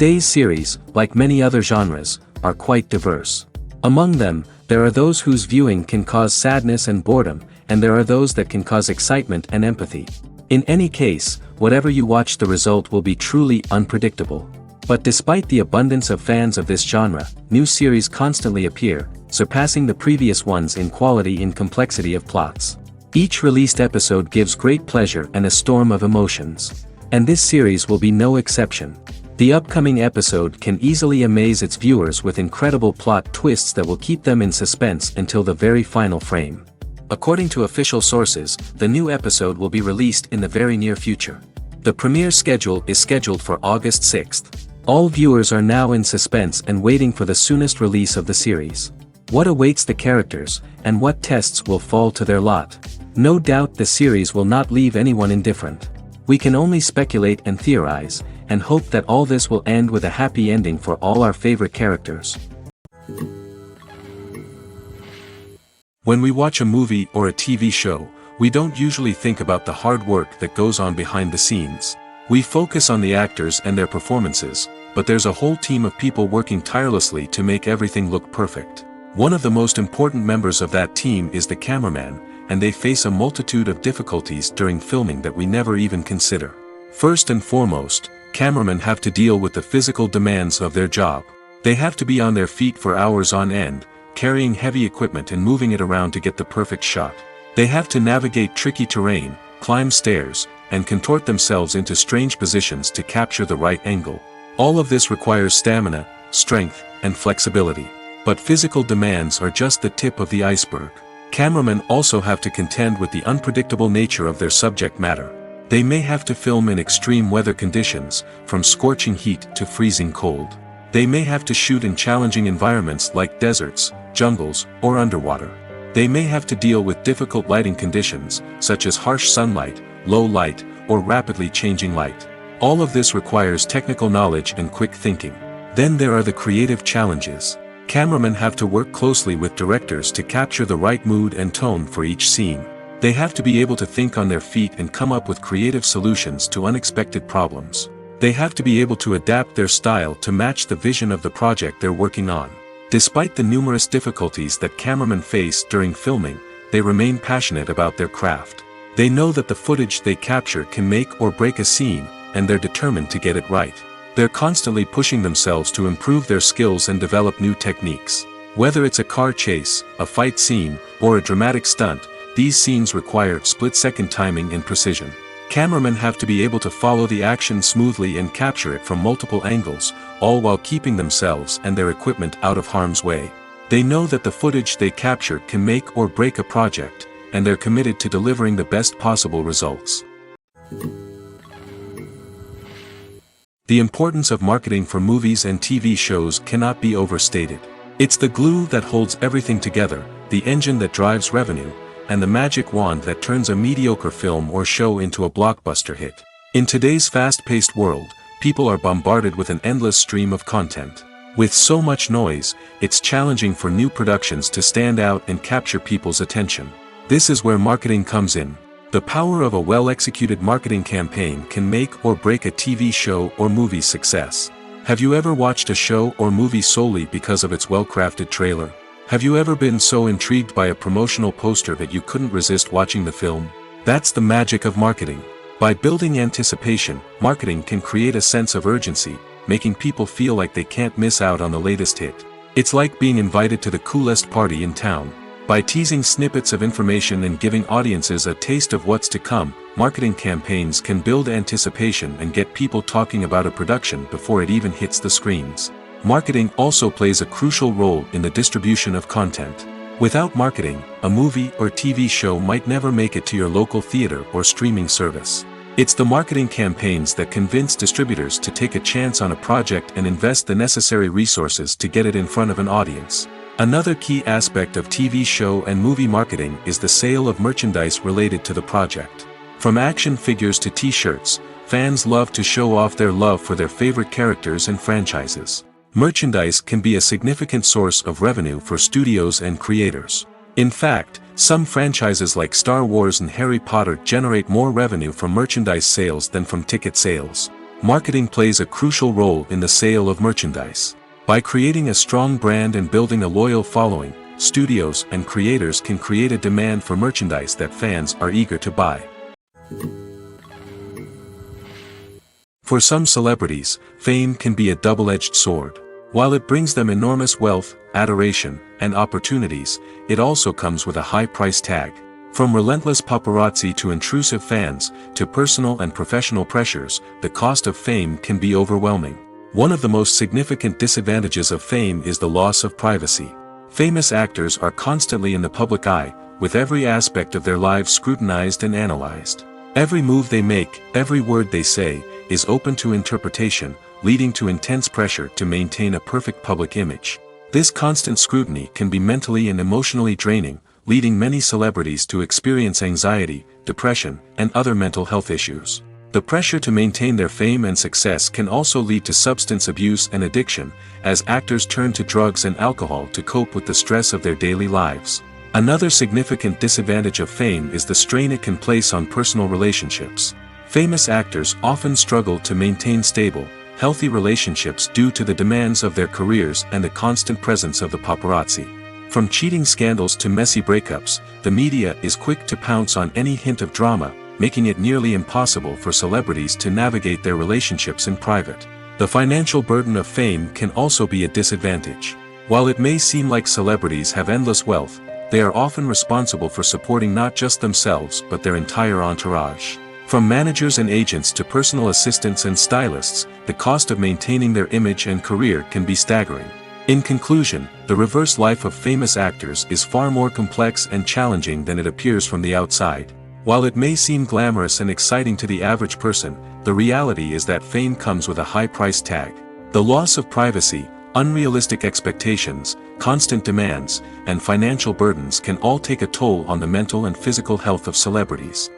Today's series, like many other genres, are quite diverse. Among them, there are those whose viewing can cause sadness and boredom, and there are those that can cause excitement and empathy. In any case, whatever you watch, the result will be truly unpredictable. But despite the abundance of fans of this genre, new series constantly appear, surpassing the previous ones in quality and complexity of plots. Each released episode gives great pleasure and a storm of emotions. And this series will be no exception. The upcoming episode can easily amaze its viewers with incredible plot twists that will keep them in suspense until the very final frame. According to official sources, the new episode will be released in the very near future. The premiere schedule is scheduled for August 6th. All viewers are now in suspense and waiting for the soonest release of the series. What awaits the characters, and what tests will fall to their lot? No doubt the series will not leave anyone indifferent. We can only speculate and theorize, and hope that all this will end with a happy ending for all our favorite characters. When we watch a movie or a TV show, we don't usually think about the hard work that goes on behind the scenes. We focus on the actors and their performances, but there's a whole team of people working tirelessly to make everything look perfect. One of the most important members of that team is the cameraman, and they face a multitude of difficulties during filming that we never even consider. First and foremost, cameramen have to deal with the physical demands of their job. They have to be on their feet for hours on end, carrying heavy equipment and moving it around to get the perfect shot. They have to navigate tricky terrain, climb stairs, and contort themselves into strange positions to capture the right angle. All of this requires stamina, strength, and flexibility. But physical demands are just the tip of the iceberg. Cameramen also have to contend with the unpredictable nature of their subject matter. They may have to film in extreme weather conditions, from scorching heat to freezing cold. They may have to shoot in challenging environments like deserts, jungles, or underwater. They may have to deal with difficult lighting conditions, such as harsh sunlight, low light, or rapidly changing light. All of this requires technical knowledge and quick thinking. Then there are the creative challenges. Cameramen have to work closely with directors to capture the right mood and tone for each scene. They have to be able to think on their feet and come up with creative solutions to unexpected problems. They have to be able to adapt their style to match the vision of the project they're working on. Despite the numerous difficulties that cameramen face during filming, they remain passionate about their craft. They know that the footage they capture can make or break a scene, and they're determined to get it right. They're constantly pushing themselves to improve their skills and develop new techniques. Whether it's a car chase, a fight scene, or a dramatic stunt, these scenes require split-second timing and precision. Cameramen have to be able to follow the action smoothly and capture it from multiple angles, all while keeping themselves and their equipment out of harm's way. They know that the footage they capture can make or break a project, and they're committed to delivering the best possible results. The importance of marketing for movies and TV shows cannot be overstated. It's the glue that holds everything together, the engine that drives revenue, and the magic wand that turns a mediocre film or show into a blockbuster hit. In today's fast-paced world, people are bombarded with an endless stream of content. With so much noise, it's challenging for new productions to stand out and capture people's attention. This is where marketing comes in. The power of a well-executed marketing campaign can make or break a TV show or movie's success. Have you ever watched a show or movie solely because of its well-crafted trailer? Have you ever been so intrigued by a promotional poster that you couldn't resist watching the film? That's the magic of marketing. By building anticipation, marketing can create a sense of urgency, making people feel like they can't miss out on the latest hit. It's like being invited to the coolest party in town. By teasing snippets of information and giving audiences a taste of what's to come, marketing campaigns can build anticipation and get people talking about a production before it even hits the screens. Marketing also plays a crucial role in the distribution of content. Without marketing, a movie or TV show might never make it to your local theater or streaming service. It's the marketing campaigns that convince distributors to take a chance on a project and invest the necessary resources to get it in front of an audience. Another key aspect of TV show and movie marketing is the sale of merchandise related to the project. From action figures to t-shirts, fans love to show off their love for their favorite characters and franchises. Merchandise can be a significant source of revenue for studios and creators. In fact, some franchises like Star Wars and Harry Potter generate more revenue from merchandise sales than from ticket sales. Marketing plays a crucial role in the sale of merchandise. By creating a strong brand and building a loyal following, studios and creators can create a demand for merchandise that fans are eager to buy. For some celebrities, fame can be a double-edged sword. While it brings them enormous wealth, adoration, and opportunities, it also comes with a high price tag. From relentless paparazzi to intrusive fans, to personal and professional pressures, the cost of fame can be overwhelming. One of the most significant disadvantages of fame is the loss of privacy. Famous actors are constantly in the public eye, with every aspect of their lives scrutinized and analyzed. Every move they make, every word they say, is open to interpretation, leading to intense pressure to maintain a perfect public image. This constant scrutiny can be mentally and emotionally draining, leading many celebrities to experience anxiety, depression, and other mental health issues. The pressure to maintain their fame and success can also lead to substance abuse and addiction, as actors turn to drugs and alcohol to cope with the stress of their daily lives. Another significant disadvantage of fame is the strain it can place on personal relationships. Famous actors often struggle to maintain stable, healthy relationships due to the demands of their careers and the constant presence of the paparazzi. From cheating scandals to messy breakups, the media is quick to pounce on any hint of drama, making it nearly impossible for celebrities to navigate their relationships in private. The financial burden of fame can also be a disadvantage. While it may seem like celebrities have endless wealth, they are often responsible for supporting not just themselves but their entire entourage. From managers and agents to personal assistants and stylists, the cost of maintaining their image and career can be staggering. In conclusion, the reverse life of famous actors is far more complex and challenging than it appears from the outside. While it may seem glamorous and exciting to the average person, the reality is that fame comes with a high price tag. The loss of privacy, unrealistic expectations, constant demands, and financial burdens can all take a toll on the mental and physical health of celebrities.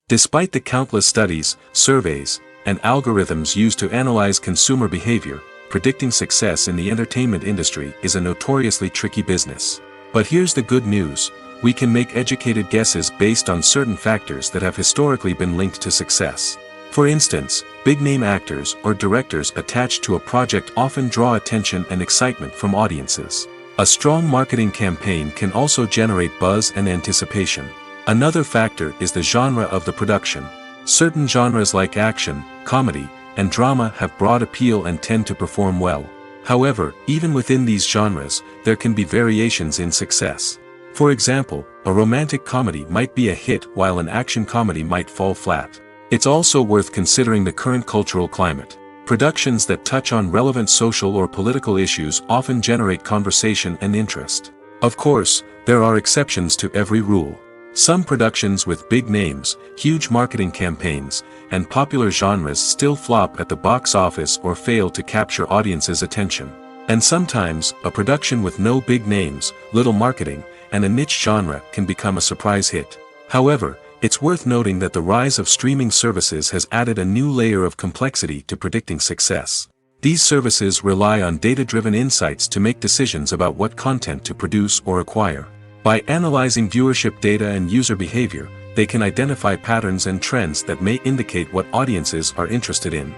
Despite the countless studies, surveys, and algorithms used to analyze consumer behavior, predicting success in the entertainment industry is a notoriously tricky business. But here's the good news: we can make educated guesses based on certain factors that have historically been linked to success. For instance, big-name actors or directors attached to a project often draw attention and excitement from audiences. A strong marketing campaign can also generate buzz and anticipation. Another factor is the genre of the production. Certain genres like action, comedy, and drama have broad appeal and tend to perform well. However, even within these genres, there can be variations in success. For example, a romantic comedy might be a hit while an action comedy might fall flat. It's also worth considering the current cultural climate. Productions that touch on relevant social or political issues often generate conversation and interest. Of course, there are exceptions to every rule. Some productions with big names, huge marketing campaigns, and popular genres still flop at the box office or fail to capture audiences' attention. And sometimes, a production with no big names, little marketing, and a niche genre can become a surprise hit. However, it's worth noting that the rise of streaming services has added a new layer of complexity to predicting success. These services rely on data-driven insights to make decisions about what content to produce or acquire. By analyzing viewership data and user behavior, they can identify patterns and trends that may indicate what audiences are interested in.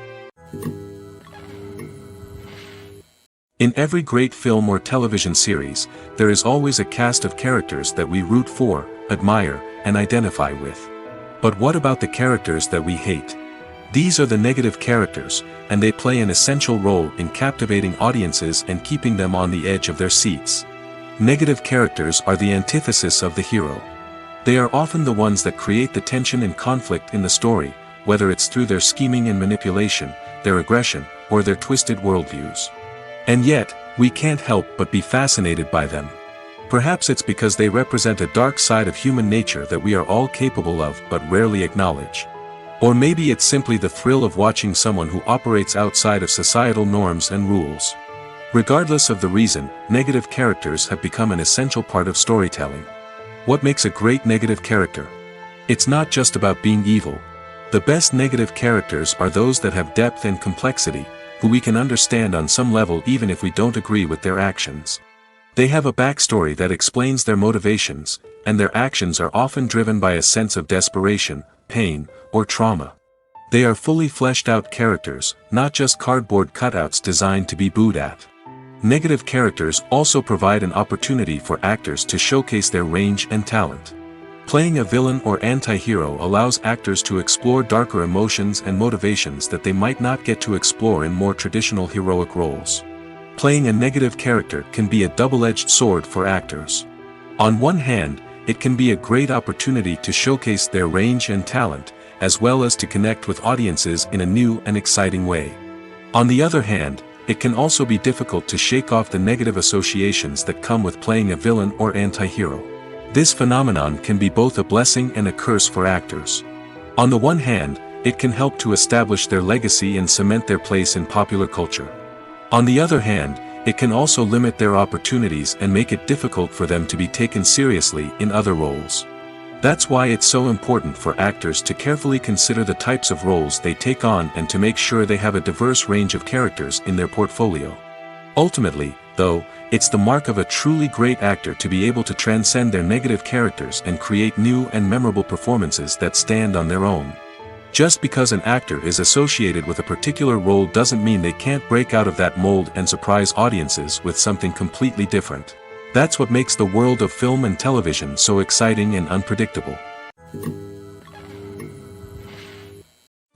In every great film or television series, there is always a cast of characters that we root for, admire, and identify with. But what about the characters that we hate? These are the negative characters, and they play an essential role in captivating audiences and keeping them on the edge of their seats. Negative characters are the antithesis of the hero. They are often the ones that create the tension and conflict in the story, whether it's through their scheming and manipulation, their aggression, or their twisted worldviews. And yet, we can't help but be fascinated by them. Perhaps it's because they represent a dark side of human nature that we are all capable of but rarely acknowledge. Or maybe it's simply the thrill of watching someone who operates outside of societal norms and rules. Regardless of the reason, negative characters have become an essential part of storytelling. What makes a great negative character? It's not just about being evil. The best negative characters are those that have depth and complexity, who we can understand on some level even if we don't agree with their actions. They have a backstory that explains their motivations, and their actions are often driven by a sense of desperation, pain, or trauma. They are fully fleshed out characters, not just cardboard cutouts designed to be booed at. Negative characters also provide an opportunity for actors to showcase their range and talent. Playing a villain or anti-hero allows actors to explore darker emotions and motivations that they might not get to explore in more traditional heroic roles. Playing a negative character can be a double-edged sword for actors. On one hand, it can be a great opportunity to showcase their range and talent, as well as to connect with audiences in a new and exciting way. On the other hand, it can also be difficult to shake off the negative associations that come with playing a villain or anti-hero. This phenomenon can be both a blessing and a curse for actors. On the one hand, it can help to establish their legacy and cement their place in popular culture. On the other hand, it can also limit their opportunities and make it difficult for them to be taken seriously in other roles. That's why it's so important for actors to carefully consider the types of roles they take on and to make sure they have a diverse range of characters in their portfolio. Ultimately, though, it's the mark of a truly great actor to be able to transcend their negative characters and create new and memorable performances that stand on their own. Just because an actor is associated with a particular role doesn't mean they can't break out of that mold and surprise audiences with something completely different. That's what makes the world of film and television so exciting and unpredictable.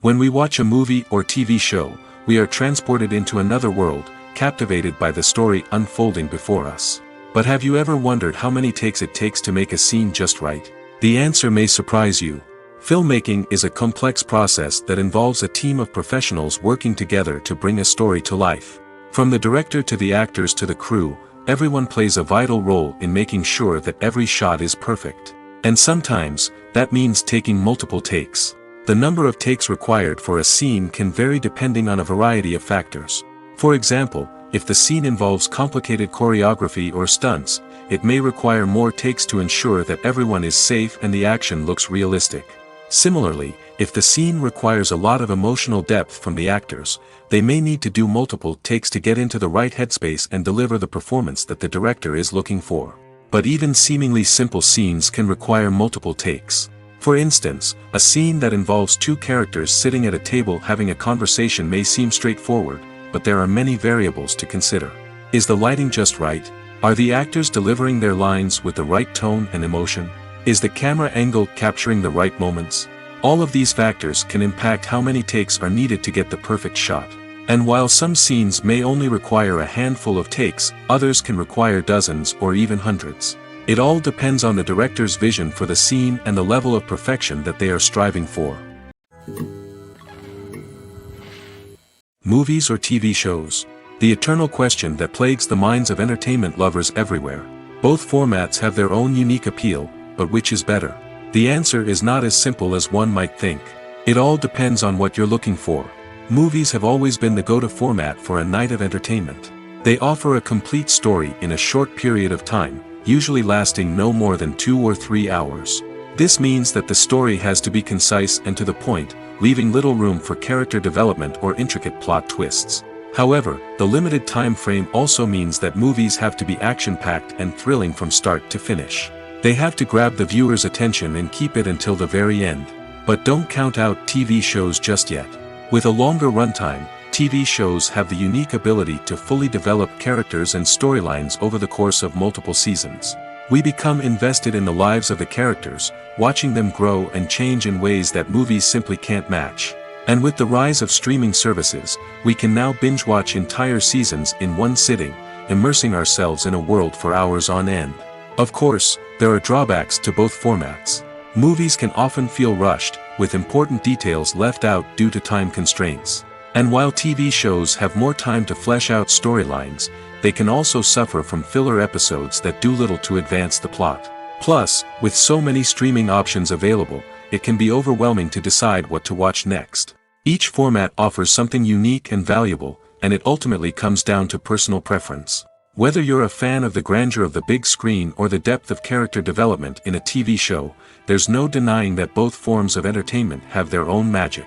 When we watch a movie or TV show, we are transported into another world, captivated by the story unfolding before us. But have you ever wondered how many takes it takes to make a scene just right? The answer may surprise you. Filmmaking is a complex process that involves a team of professionals working together to bring a story to life. From the director to the actors to the crew, everyone plays a vital role in making sure that every shot is perfect. And sometimes, that means taking multiple takes. The number of takes required for a scene can vary depending on a variety of factors. For example, if the scene involves complicated choreography or stunts, it may require more takes to ensure that everyone is safe and the action looks realistic. Similarly, if the scene requires a lot of emotional depth from the actors, they may need to do multiple takes to get into the right headspace and deliver the performance that the director is looking for. But even seemingly simple scenes can require multiple takes. For instance, a scene that involves two characters sitting at a table having a conversation may seem straightforward, but there are many variables to consider. Is the lighting just right? Are the actors delivering their lines with the right tone and emotion? Is the camera angle capturing the right moments? All of these factors can impact how many takes are needed to get the perfect shot. And while some scenes may only require a handful of takes, others can require dozens or even hundreds. It all depends on the director's vision for the scene and the level of perfection that they are striving for. Movies or TV shows? The eternal question that plagues the minds of entertainment lovers everywhere. Both formats have their own unique appeal, but which is better? The answer is not as simple as one might think. It all depends on what you're looking for. Movies have always been the go-to format for a night of entertainment. They offer a complete story in a short period of time, usually lasting no more than 2 or 3 hours. This means that the story has to be concise and to the point, leaving little room for character development or intricate plot twists. However, the limited time frame also means that movies have to be action-packed and thrilling from start to finish. They have to grab the viewer's attention and keep it until the very end. But don't count out TV shows just yet. With a longer runtime, TV shows have the unique ability to fully develop characters and storylines over the course of multiple seasons. We become invested in the lives of the characters, watching them grow and change in ways that movies simply can't match. And with the rise of streaming services, we can now binge-watch entire seasons in one sitting, immersing ourselves in a world for hours on end. Of course, there are drawbacks to both formats. Movies can often feel rushed, with important details left out due to time constraints. And while TV shows have more time to flesh out storylines, they can also suffer from filler episodes that do little to advance the plot. Plus, with so many streaming options available, it can be overwhelming to decide what to watch next. Each format offers something unique and valuable, and it ultimately comes down to personal preference. Whether you're a fan of the grandeur of the big screen or the depth of character development in a TV show, there's no denying that both forms of entertainment have their own magic.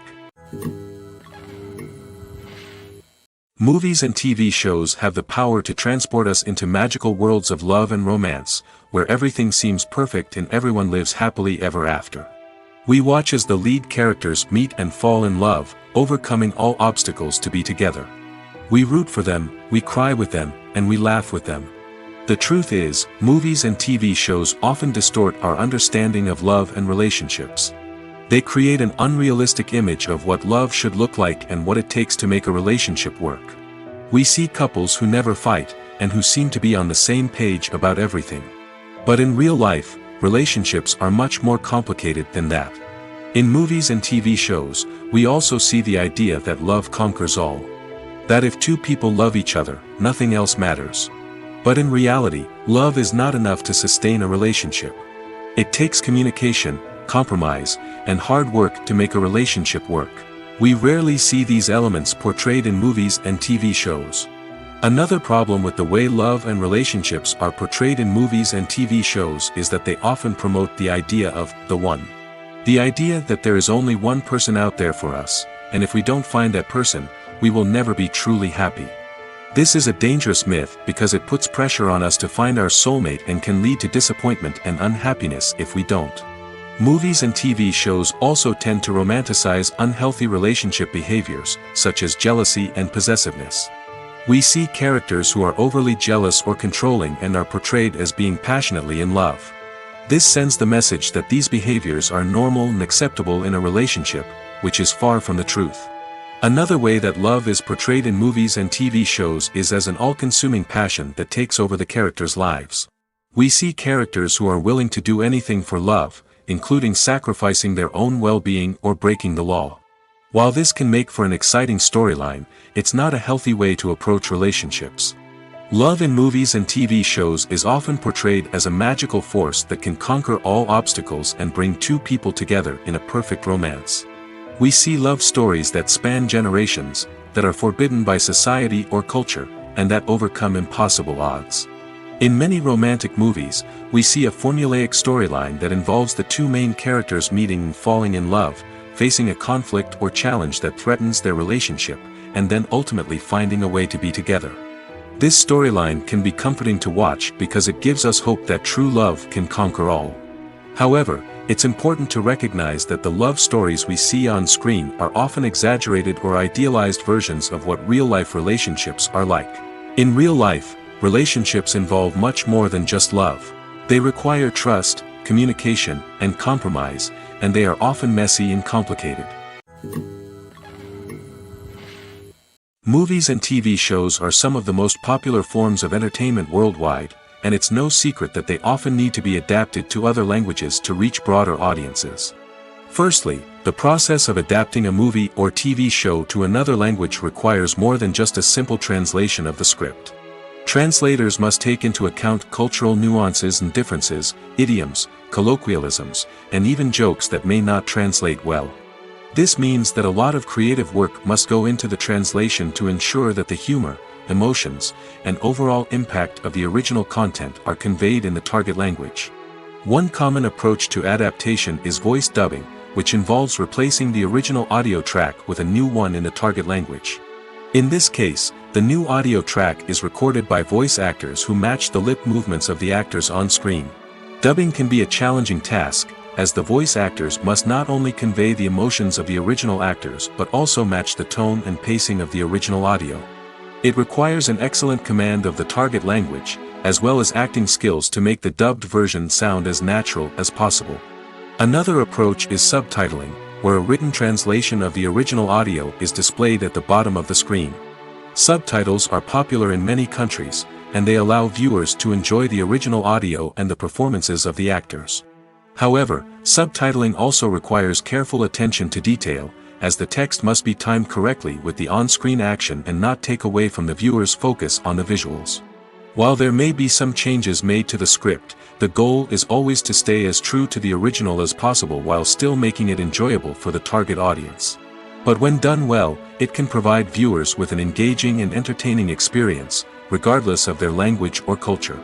Movies and TV shows have the power to transport us into magical worlds of love and romance, where everything seems perfect and everyone lives happily ever after. We watch as the lead characters meet and fall in love, overcoming all obstacles to be together. We root for them, we cry with them, and we laugh with them. The truth is, movies and TV shows often distort our understanding of love and relationships. They create an unrealistic image of what love should look like and what it takes to make a relationship work. We see couples who never fight, and who seem to be on the same page about everything. But in real life, relationships are much more complicated than that. In movies and TV shows, we also see the idea that love conquers all. That if two people love each other, nothing else matters. But in reality, love is not enough to sustain a relationship. It takes communication, compromise, and hard work to make a relationship work. We rarely see these elements portrayed in movies and TV shows. Another problem with the way love and relationships are portrayed in movies and TV shows is that they often promote the idea of the one. The idea that there is only one person out there for us, and if we don't find that person, we will never be truly happy. This is a dangerous myth because it puts pressure on us to find our soulmate and can lead to disappointment and unhappiness if we don't. Movies and TV shows also tend to romanticize unhealthy relationship behaviors, such as jealousy and possessiveness. We see characters who are overly jealous or controlling and are portrayed as being passionately in love. This sends the message that these behaviors are normal and acceptable in a relationship, which is far from the truth. Another way that love is portrayed in movies and TV shows is as an all-consuming passion that takes over the characters' lives. We see characters who are willing to do anything for love, including sacrificing their own well-being or breaking the law. While this can make for an exciting storyline, it's not a healthy way to approach relationships. Love in movies and TV shows is often portrayed as a magical force that can conquer all obstacles and bring two people together in a perfect romance. We see love stories that span generations, that are forbidden by society or culture, and that overcome impossible odds. In many romantic movies, we see a formulaic storyline that involves the two main characters meeting and falling in love, facing a conflict or challenge that threatens their relationship, and then ultimately finding a way to be together. This storyline can be comforting to watch because it gives us hope that true love can conquer all. However, it's important to recognize that the love stories we see on screen are often exaggerated or idealized versions of what real-life relationships are like. In real life, relationships involve much more than just love. They require trust, communication, and compromise, and they are often messy and complicated. Movies and TV shows are some of the most popular forms of entertainment worldwide, and it's no secret that they often need to be adapted to other languages to reach broader audiences. Firstly, the process of adapting a movie or TV show to another language requires more than just a simple translation of the script. Translators must take into account cultural nuances and differences, idioms, colloquialisms, and even jokes that may not translate well. This means that a lot of creative work must go into the translation to ensure that the humor, emotions, and overall impact of the original content are conveyed in the target language. One common approach to adaptation is voice dubbing, which involves replacing the original audio track with a new one in the target language. In this case, the new audio track is recorded by voice actors who match the lip movements of the actors on screen. Dubbing can be a challenging task, as the voice actors must not only convey the emotions of the original actors but also match the tone and pacing of the original audio. It requires an excellent command of the target language, as well as acting skills to make the dubbed version sound as natural as possible. Another approach is subtitling, where a written translation of the original audio is displayed at the bottom of the screen. Subtitles are popular in many countries, and they allow viewers to enjoy the original audio and the performances of the actors. However, subtitling also requires careful attention to detail, as the text must be timed correctly with the on-screen action and not take away from the viewer's focus on the visuals. While there may be some changes made to the script, the goal is always to stay as true to the original as possible while still making it enjoyable for the target audience. But when done well, it can provide viewers with an engaging and entertaining experience, regardless of their language or culture.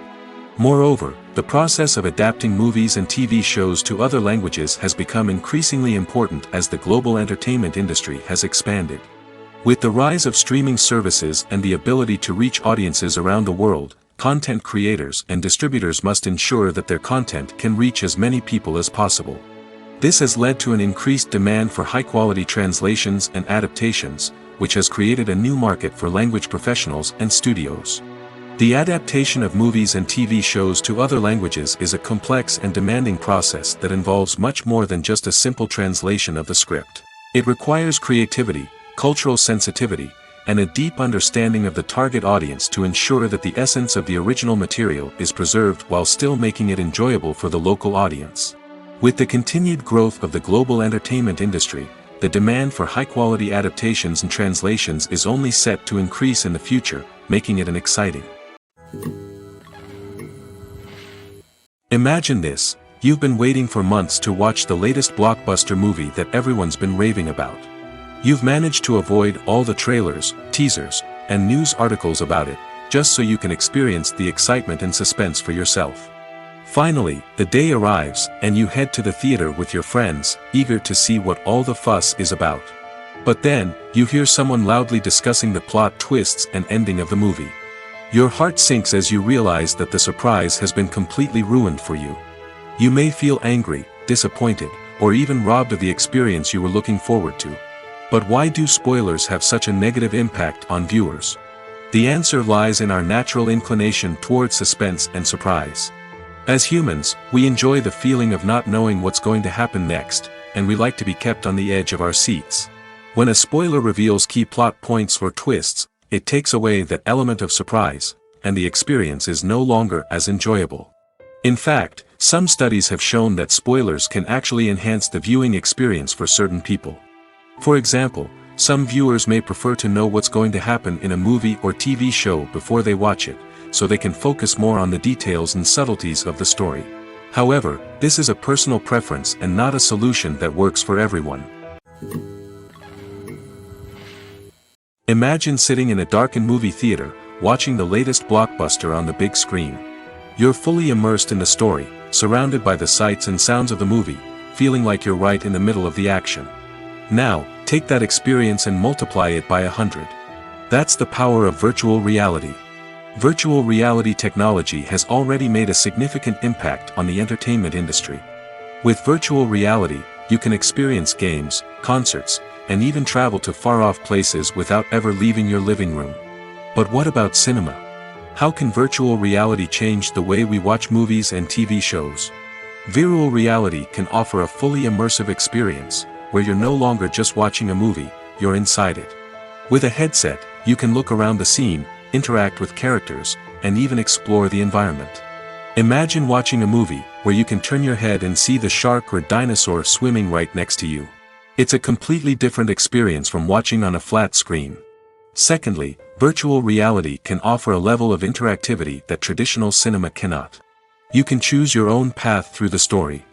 Moreover, the process of adapting movies and TV shows to other languages has become increasingly important as the global entertainment industry has expanded. With the rise of streaming services and the ability to reach audiences around the world, content creators and distributors must ensure that their content can reach as many people as possible. This has led to an increased demand for high-quality translations and adaptations, which has created a new market for language professionals and studios. The adaptation of movies and TV shows to other languages is a complex and demanding process that involves much more than just a simple translation of the script. It requires creativity, cultural sensitivity, and a deep understanding of the target audience to ensure that the essence of the original material is preserved while still making it enjoyable for the local audience. With the continued growth of the global entertainment industry, the demand for high-quality adaptations and translations is only set to increase in the future, making it an exciting. Imagine this: you've been waiting for months to watch the latest blockbuster movie that everyone's been raving about. You've managed to avoid all the trailers, teasers, and news articles about it, just so you can experience the excitement and suspense for yourself. Finally, the day arrives, and you head to the theater with your friends, eager to see what all the fuss is about. But then, you hear someone loudly discussing the plot twists and ending of the movie. Your heart sinks as you realize that the surprise has been completely ruined for you. You may feel angry, disappointed, or even robbed of the experience you were looking forward to. But why do spoilers have such a negative impact on viewers? The answer lies in our natural inclination towards suspense and surprise. As humans, we enjoy the feeling of not knowing what's going to happen next, and we like to be kept on the edge of our seats. When a spoiler reveals key plot points or twists, it takes away that element of surprise, and the experience is no longer as enjoyable. In fact, some studies have shown that spoilers can actually enhance the viewing experience for certain people. For example, some viewers may prefer to know what's going to happen in a movie or TV show before they watch it, so they can focus more on the details and subtleties of the story. However, this is a personal preference and not a solution that works for everyone. Imagine sitting in a darkened movie theater, watching the latest blockbuster on the big screen. You're fully immersed in the story, surrounded by the sights and sounds of the movie, feeling like you're right in the middle of the action. Now, take that experience and multiply it by 100. That's the power of virtual reality. Virtual reality technology has already made a significant impact on the entertainment industry. With virtual reality, you can experience games, concerts, and even travel to far-off places without ever leaving your living room. But what about cinema? How can virtual reality change the way we watch movies and TV shows? Virtual reality can offer a fully immersive experience, where you're no longer just watching a movie, you're inside it. With a headset, you can look around the scene, interact with characters, and even explore the environment. Imagine watching a movie where you can turn your head and see the shark or dinosaur swimming right next to you. It's a completely different experience from watching on a flat screen. Secondly, virtual reality can offer a level of interactivity that traditional cinema cannot. You can choose your own path through the story.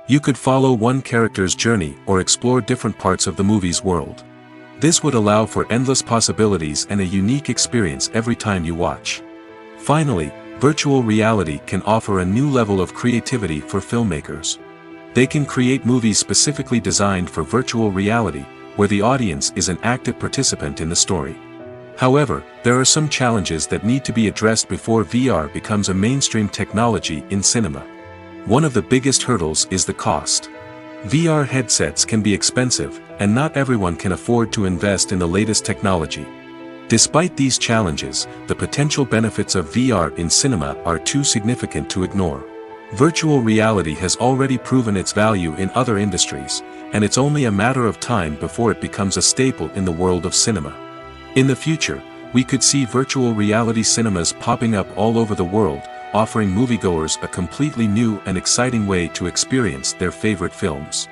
You could follow one character's journey or explore different parts of the movie's world. This would allow for endless possibilities and a unique experience every time you watch. Finally, virtual reality can offer a new level of creativity for filmmakers. They can create movies specifically designed for virtual reality, where the audience is an active participant in the story. However, there are some challenges that need to be addressed before VR becomes a mainstream technology in cinema. One of the biggest hurdles is the cost. VR headsets can be expensive, and not everyone can afford to invest in the latest technology. Despite these challenges, the potential benefits of VR in cinema are too significant to ignore. Virtual reality has already proven its value in other industries, and it's only a matter of time before it becomes a staple in the world of cinema. In the future, we could see virtual reality cinemas popping up all over the world, offering moviegoers a completely new and exciting way to experience their favorite films.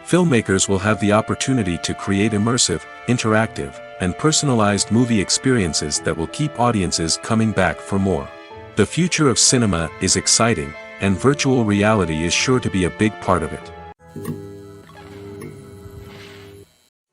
Filmmakers will have the opportunity to create immersive, interactive, and personalized movie experiences that will keep audiences coming back for more. The future of cinema is exciting, and virtual reality is sure to be a big part of it.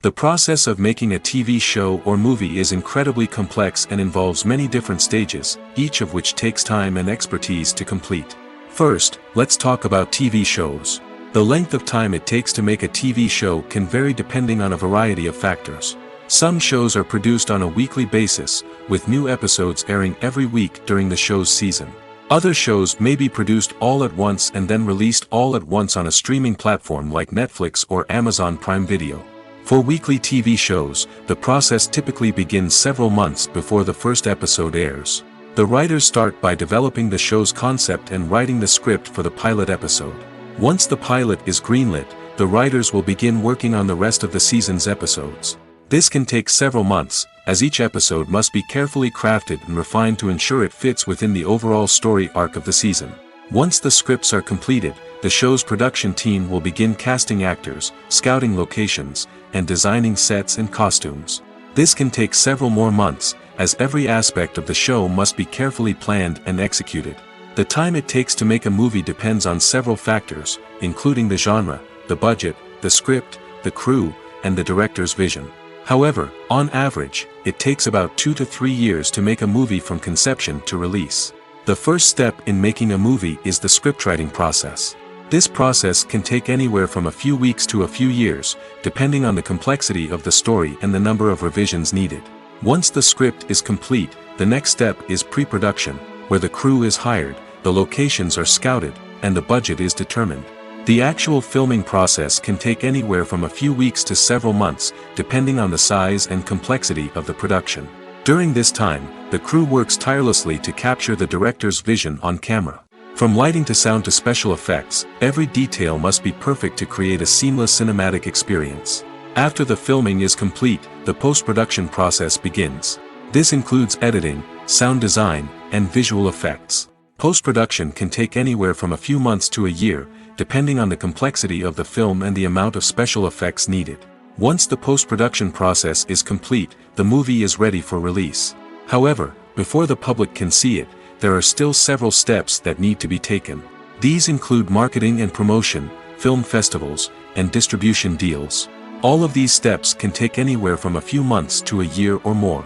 The process of making a TV show or movie is incredibly complex and involves many different stages, each of which takes time and expertise to complete. First, let's talk about TV shows. The length of time it takes to make a TV show can vary depending on a variety of factors. Some shows are produced on a weekly basis, with new episodes airing every week during the show's season. Other shows may be produced all at once and then released all at once on a streaming platform like Netflix or Amazon Prime Video. For weekly TV shows, the process typically begins several months before the first episode airs. The writers start by developing the show's concept and writing the script for the pilot episode. Once the pilot is greenlit, the writers will begin working on the rest of the season's episodes. This can take several months, as each episode must be carefully crafted and refined to ensure it fits within the overall story arc of the season. Once the scripts are completed, the show's production team will begin casting actors, scouting locations, and designing sets and costumes. This can take several more months, as every aspect of the show must be carefully planned and executed. The time it takes to make a movie depends on several factors, including the genre, the budget, the script, the crew, and the director's vision. However, on average, it takes about 2 to 3 years to make a movie from conception to release. The first step in making a movie is the scriptwriting process. This process can take anywhere from a few weeks to a few years, depending on the complexity of the story and the number of revisions needed. Once the script is complete, the next step is pre-production, where the crew is hired, the locations are scouted, and the budget is determined. The actual filming process can take anywhere from a few weeks to several months, depending on the size and complexity of the production. During this time, the crew works tirelessly to capture the director's vision on camera. From lighting to sound to special effects, every detail must be perfect to create a seamless cinematic experience. After the filming is complete, the post-production process begins. This includes editing, sound design, and visual effects. Post-production can take anywhere from a few months to a year, depending on the complexity of the film and the amount of special effects needed. Once the post-production process is complete, the movie is ready for release. However, before the public can see it, there are still several steps that need to be taken. These include marketing and promotion, film festivals, and distribution deals. All of these steps can take anywhere from a few months to a year or more.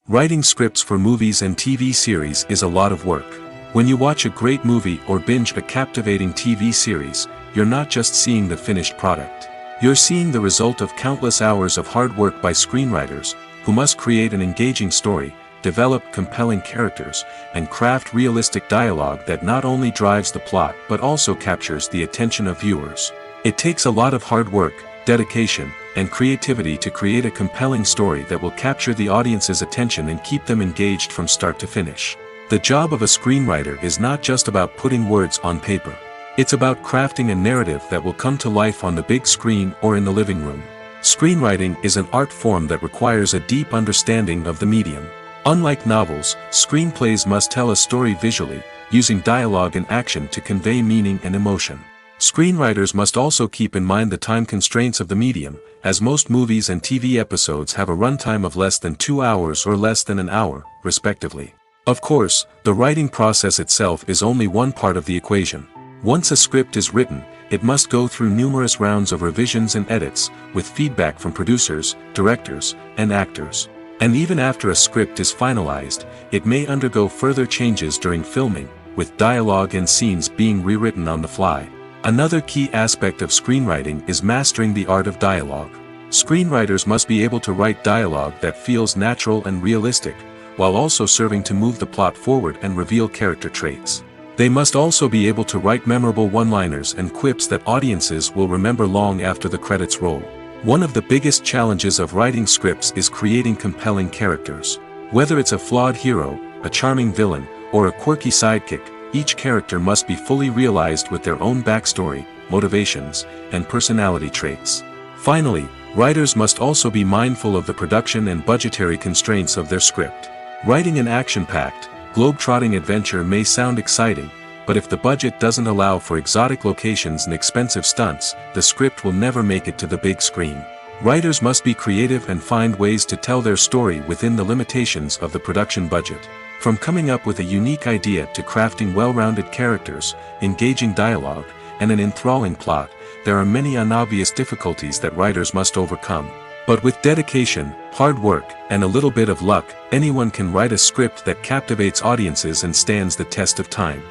Writing scripts for movies and TV series is a lot of work. When you watch a great movie or binge a captivating TV series, you're not just seeing the finished product. You're seeing the result of countless hours of hard work by screenwriters, who must create an engaging story, develop compelling characters, and craft realistic dialogue that not only drives the plot but also captures the attention of viewers. It takes a lot of hard work, dedication, and creativity to create a compelling story that will capture the audience's attention and keep them engaged from start to finish. The job of a screenwriter is not just about putting words on paper. It's about crafting a narrative that will come to life on the big screen or in the living room. Screenwriting is an art form that requires a deep understanding of the medium. Unlike novels, screenplays must tell a story visually, using dialogue and action to convey meaning and emotion. Screenwriters must also keep in mind the time constraints of the medium, as most movies and TV episodes have a runtime of less than 2 hours or less than an hour, respectively. Of course, the writing process itself is only one part of the equation. Once a script is written, it must go through numerous rounds of revisions and edits, with feedback from producers, directors, and actors. And even after a script is finalized, it may undergo further changes during filming, with dialogue and scenes being rewritten on the fly. Another key aspect of screenwriting is mastering the art of dialogue. Screenwriters must be able to write dialogue that feels natural and realistic, while also serving to move the plot forward and reveal character traits. They must also be able to write memorable one-liners and quips that audiences will remember long after the credits roll. One of the biggest challenges of writing scripts is creating compelling characters. Whether it's a flawed hero, a charming villain, or a quirky sidekick, each character must be fully realized with their own backstory, motivations, and personality traits. Finally, writers must also be mindful of the production and budgetary constraints of their script. Writing an action-packed, globe-trotting adventure may sound exciting, but if the budget doesn't allow for exotic locations and expensive stunts, the script will never make it to the big screen. Writers must be creative and find ways to tell their story within the limitations of the production budget. From coming up with a unique idea to crafting well-rounded characters, engaging dialogue, and an enthralling plot, there are many unobvious difficulties that writers must overcome. But with dedication, hard work, and a little bit of luck, anyone can write a script that captivates audiences and stands the test of time.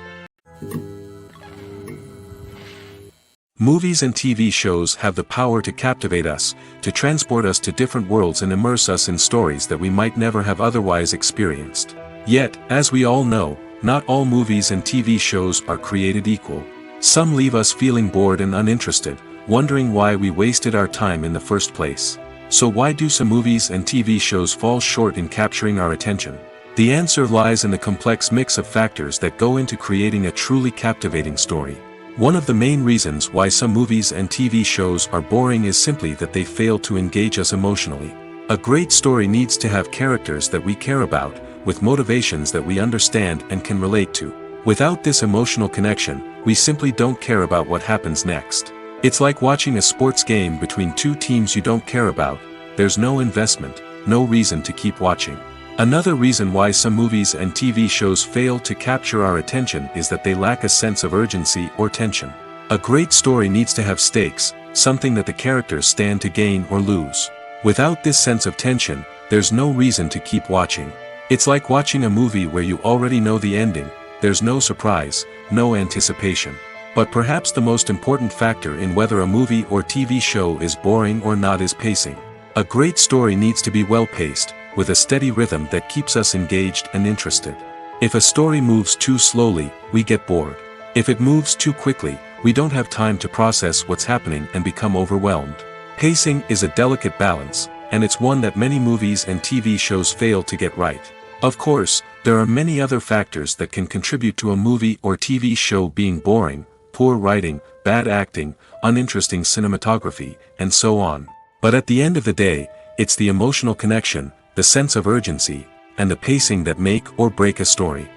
Movies and TV shows have the power to captivate us, to transport us to different worlds and immerse us in stories that we might never have otherwise experienced. Yet, as we all know, not all movies and TV shows are created equal. Some leave us feeling bored and uninterested, wondering why we wasted our time in the first place. So why do some movies and TV shows fall short in capturing our attention? The answer lies in the complex mix of factors that go into creating a truly captivating story. One of the main reasons why some movies and TV shows are boring is simply that they fail to engage us emotionally. A great story needs to have characters that we care about, with motivations that we understand and can relate to. Without this emotional connection, we simply don't care about what happens next. It's like watching a sports game between two teams you don't care about. There's no investment, no reason to keep watching. Another reason why some movies and TV shows fail to capture our attention is that they lack a sense of urgency or tension. A great story needs to have stakes, something that the characters stand to gain or lose. Without this sense of tension, there's no reason to keep watching. It's like watching a movie where you already know the ending. There's no surprise, no anticipation. But perhaps the most important factor in whether a movie or TV show is boring or not is pacing. A great story needs to be well-paced, with a steady rhythm that keeps us engaged and interested. If a story moves too slowly, we get bored. If it moves too quickly, we don't have time to process what's happening and become overwhelmed. Pacing is a delicate balance, and it's one that many movies and TV shows fail to get right. Of course, there are many other factors that can contribute to a movie or TV show being boring: poor writing, bad acting, uninteresting cinematography, and so on. But at the end of the day, it's the emotional connection, the sense of urgency, and the pacing that make or break a story.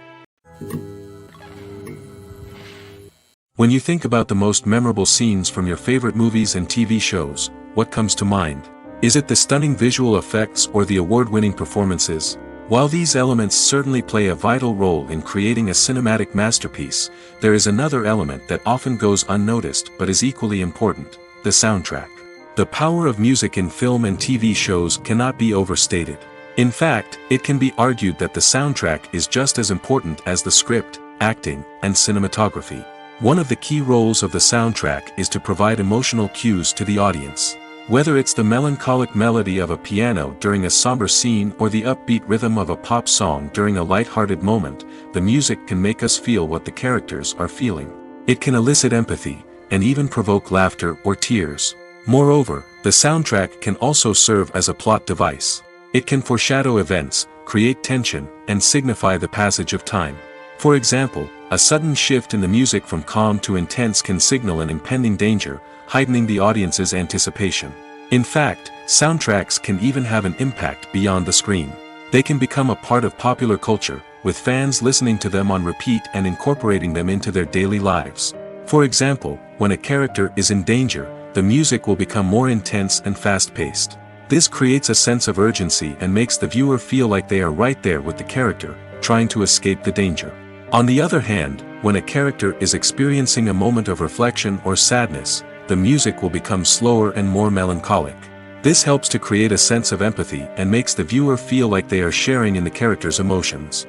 When you think about the most memorable scenes from your favorite movies and TV shows, what comes to mind? Is it the stunning visual effects or the award-winning performances? While these elements certainly play a vital role in creating a cinematic masterpiece, there is another element that often goes unnoticed but is equally important: the soundtrack. The power of music in film and TV shows cannot be overstated. In fact, it can be argued that the soundtrack is just as important as the script, acting, and cinematography. One of the key roles of the soundtrack is to provide emotional cues to the audience. Whether it's the melancholic melody of a piano during a somber scene or the upbeat rhythm of a pop song during a light-hearted moment, the music can make us feel what the characters are feeling. It can elicit empathy, and even provoke laughter or tears. Moreover, the soundtrack can also serve as a plot device. It can foreshadow events, create tension, and signify the passage of time. For example, a sudden shift in the music from calm to intense can signal an impending danger, heightening the audience's anticipation. In fact, soundtracks can even have an impact beyond the screen. They can become a part of popular culture, with fans listening to them on repeat and incorporating them into their daily lives. For example, when a character is in danger, the music will become more intense and fast-paced. This creates a sense of urgency and makes the viewer feel like they are right there with the character, trying to escape the danger. On the other hand, when a character is experiencing a moment of reflection or sadness, the music will become slower and more melancholic. This helps to create a sense of empathy and makes the viewer feel like they are sharing in the character's emotions.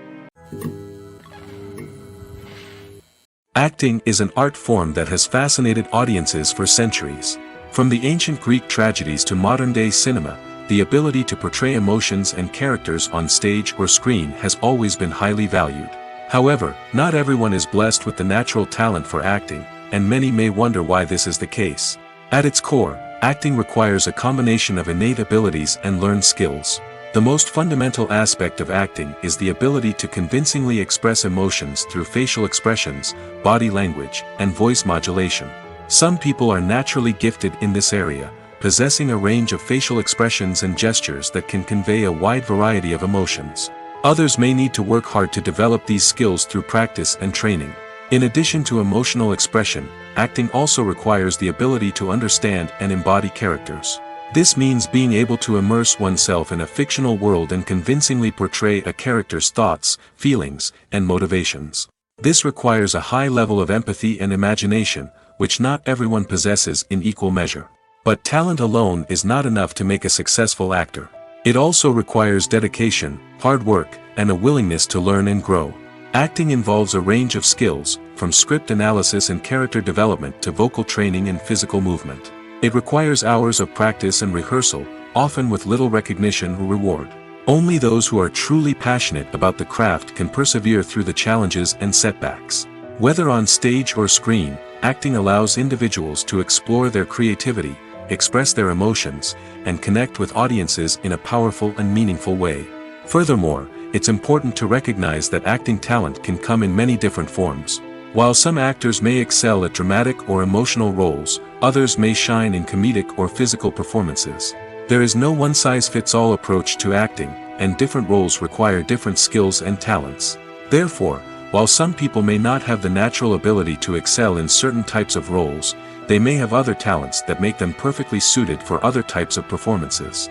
Acting is an art form that has fascinated audiences for centuries. From the ancient Greek tragedies to modern-day cinema, the ability to portray emotions and characters on stage or screen has always been highly valued. However, not everyone is blessed with the natural talent for acting, and many may wonder why this is the case. At its core, acting requires a combination of innate abilities and learned skills. The most fundamental aspect of acting is the ability to convincingly express emotions through facial expressions, body language, and voice modulation. Some people are naturally gifted in this area, possessing a range of facial expressions and gestures that can convey a wide variety of emotions. Others may need to work hard to develop these skills through practice and training. In addition to emotional expression, acting also requires the ability to understand and embody characters. This means being able to immerse oneself in a fictional world and convincingly portray a character's thoughts, feelings, and motivations. This requires a high level of empathy and imagination, which not everyone possesses in equal measure. But talent alone is not enough to make a successful actor. It also requires dedication, hard work, and a willingness to learn and grow. Acting involves a range of skills, from script analysis and character development to vocal training and physical movement. It requires hours of practice and rehearsal, often with little recognition or reward. Only those who are truly passionate about the craft can persevere through the challenges and setbacks. Whether on stage or screen, acting allows individuals to explore their creativity, express their emotions, and connect with audiences in a powerful and meaningful way. Furthermore, it's important to recognize that acting talent can come in many different forms. While some actors may excel at dramatic or emotional roles, others may shine in comedic or physical performances. There is no one-size-fits-all approach to acting, and different roles require different skills and talents. Therefore, while some people may not have the natural ability to excel in certain types of roles, they may have other talents that make them perfectly suited for other types of performances.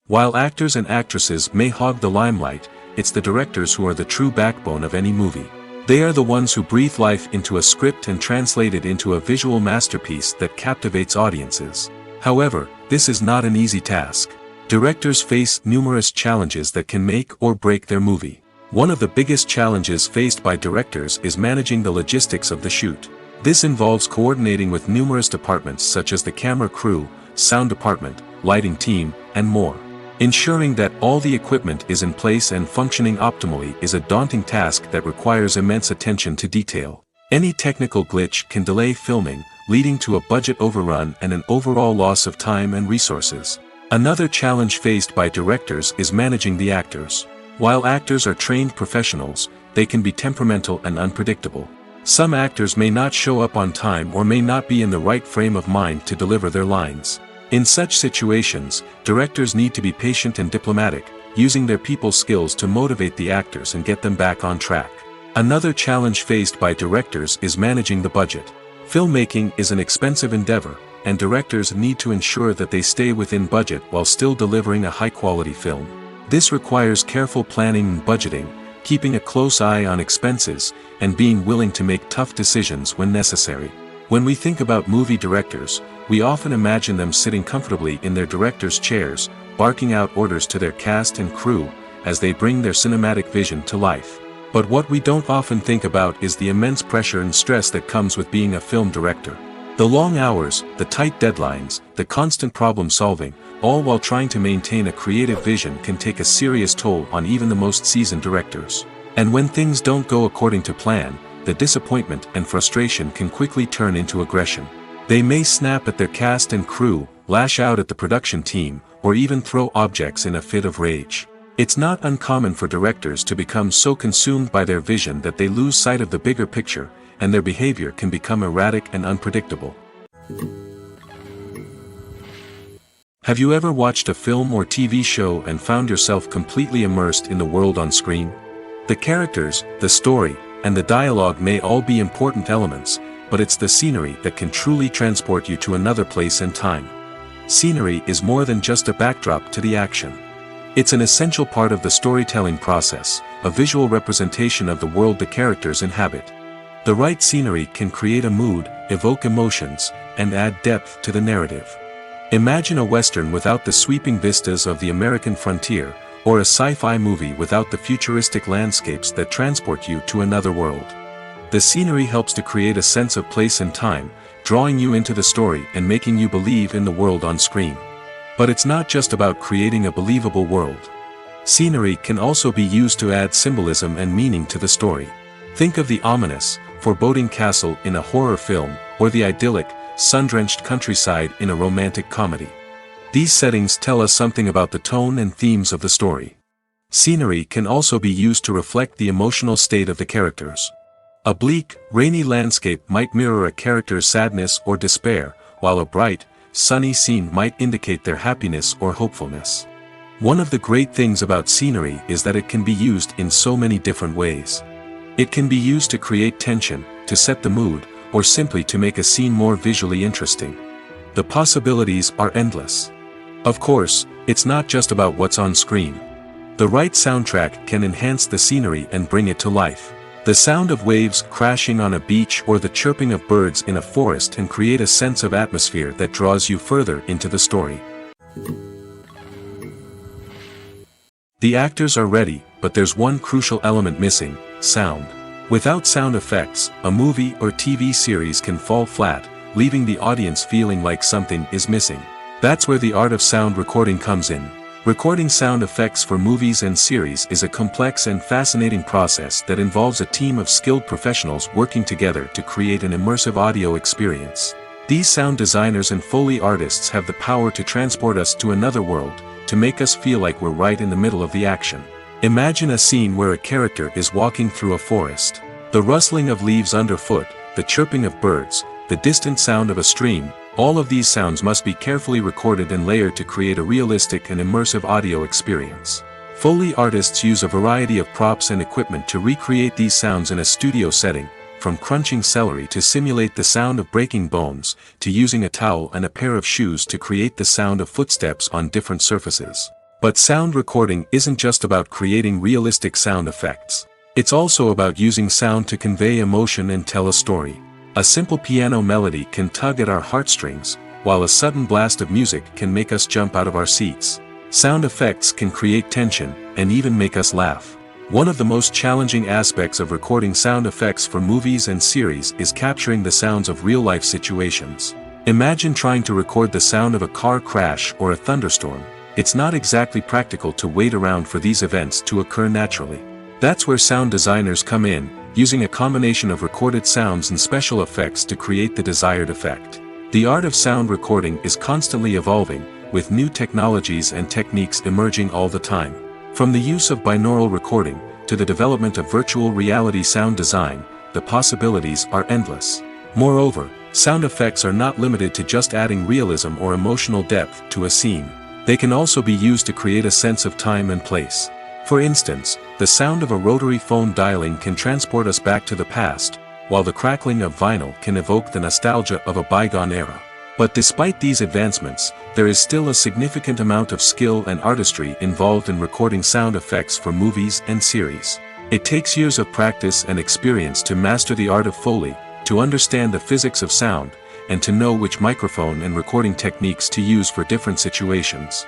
While actors and actresses may hog the limelight, it's the directors who are the true backbone of any movie. They are the ones who breathe life into a script and translate it into a visual masterpiece that captivates audiences. However, this is not an easy task. Directors face numerous challenges that can make or break their movie. One of the biggest challenges faced by directors is managing the logistics of the shoot. This involves coordinating with numerous departments such as the camera crew, sound department, lighting team, and more. Ensuring that all the equipment is in place and functioning optimally is a daunting task that requires immense attention to detail. Any technical glitch can delay filming, leading to a budget overrun and an overall loss of time and resources. Another challenge faced by directors is managing the actors. While actors are trained professionals, they can be temperamental and unpredictable. Some actors may not show up on time or may not be in the right frame of mind to deliver their lines. In such situations, directors need to be patient and diplomatic, using their people skills to motivate the actors and get them back on track. Another challenge faced by directors is managing the budget. Filmmaking is an expensive endeavor, and directors need to ensure that they stay within budget while still delivering a high-quality film. This requires careful planning and budgeting, keeping a close eye on expenses, and being willing to make tough decisions when necessary. When we think about movie directors, we often imagine them sitting comfortably in their director's chairs, barking out orders to their cast and crew, as they bring their cinematic vision to life. But what we don't often think about is the immense pressure and stress that comes with being a film director. The long hours, the tight deadlines, the constant problem solving, all while trying to maintain a creative vision can take a serious toll on even the most seasoned directors. And when things don't go according to plan, the disappointment and frustration can quickly turn into aggression. They may snap at their cast and crew, lash out at the production team, or even throw objects in a fit of rage. It's not uncommon for directors to become so consumed by their vision that they lose sight of the bigger picture, and their behavior can become erratic and unpredictable. Have you ever watched a film or TV show and found yourself completely immersed in the world on screen? The characters, the story, and the dialogue may all be important elements, but it's the scenery that can truly transport you to another place and time. Scenery is more than just a backdrop to the action. It's an essential part of the storytelling process, a visual representation of the world the characters inhabit. The right scenery can create a mood, evoke emotions, and add depth to the narrative. Imagine a Western without the sweeping vistas of the American frontier, or a sci-fi movie without the futuristic landscapes that transport you to another world. The scenery helps to create a sense of place and time, drawing you into the story and making you believe in the world on screen. But it's not just about creating a believable world. Scenery can also be used to add symbolism and meaning to the story. Think of the ominous, foreboding castle in a horror film, or the idyllic, sun-drenched countryside in a romantic comedy. These settings tell us something about the tone and themes of the story. Scenery can also be used to reflect the emotional state of the characters. A bleak, rainy landscape might mirror a character's sadness or despair, while a bright, sunny scene might indicate their happiness or hopefulness. One of the great things about scenery is that it can be used in so many different ways. It can be used to create tension, to set the mood, or simply to make a scene more visually interesting. The possibilities are endless. Of course, it's not just about what's on screen. The right soundtrack can enhance the scenery and bring it to life. The sound of waves crashing on a beach or the chirping of birds in a forest can create a sense of atmosphere that draws you further into the story. The actors are ready, but there's one crucial element missing: sound. Without sound effects, a movie or TV series can fall flat, leaving the audience feeling like something is missing. That's where the art of sound recording comes in. Recording sound effects for movies and series is a complex and fascinating process that involves a team of skilled professionals working together to create an immersive audio experience. These sound designers and Foley artists have the power to transport us to another world, to make us feel like we're right in the middle of the action. Imagine a scene where a character is walking through a forest. The rustling of leaves underfoot, the chirping of birds, the distant sound of a stream, all of these sounds must be carefully recorded and layered to create a realistic and immersive audio experience. Foley artists use a variety of props and equipment to recreate these sounds in a studio setting, from crunching celery to simulate the sound of breaking bones, to using a towel and a pair of shoes to create the sound of footsteps on different surfaces. But sound recording isn't just about creating realistic sound effects. It's also about using sound to convey emotion and tell a story. A simple piano melody can tug at our heartstrings, while a sudden blast of music can make us jump out of our seats. Sound effects can create tension, and even make us laugh. One of the most challenging aspects of recording sound effects for movies and series is capturing the sounds of real-life situations. Imagine trying to record the sound of a car crash or a thunderstorm. It's not exactly practical to wait around for these events to occur naturally. That's where sound designers come in, using a combination of recorded sounds and special effects to create the desired effect. The art of sound recording is constantly evolving, with new technologies and techniques emerging all the time. From the use of binaural recording, to the development of virtual reality sound design, the possibilities are endless. Moreover, sound effects are not limited to just adding realism or emotional depth to a scene. They can also be used to create a sense of time and place. For instance, the sound of a rotary phone dialing can transport us back to the past, while the crackling of vinyl can evoke the nostalgia of a bygone era. But despite these advancements, there is still a significant amount of skill and artistry involved in recording sound effects for movies and series. It takes years of practice and experience to master the art of Foley, to understand the physics of sound, and to know which microphone and recording techniques to use for different situations.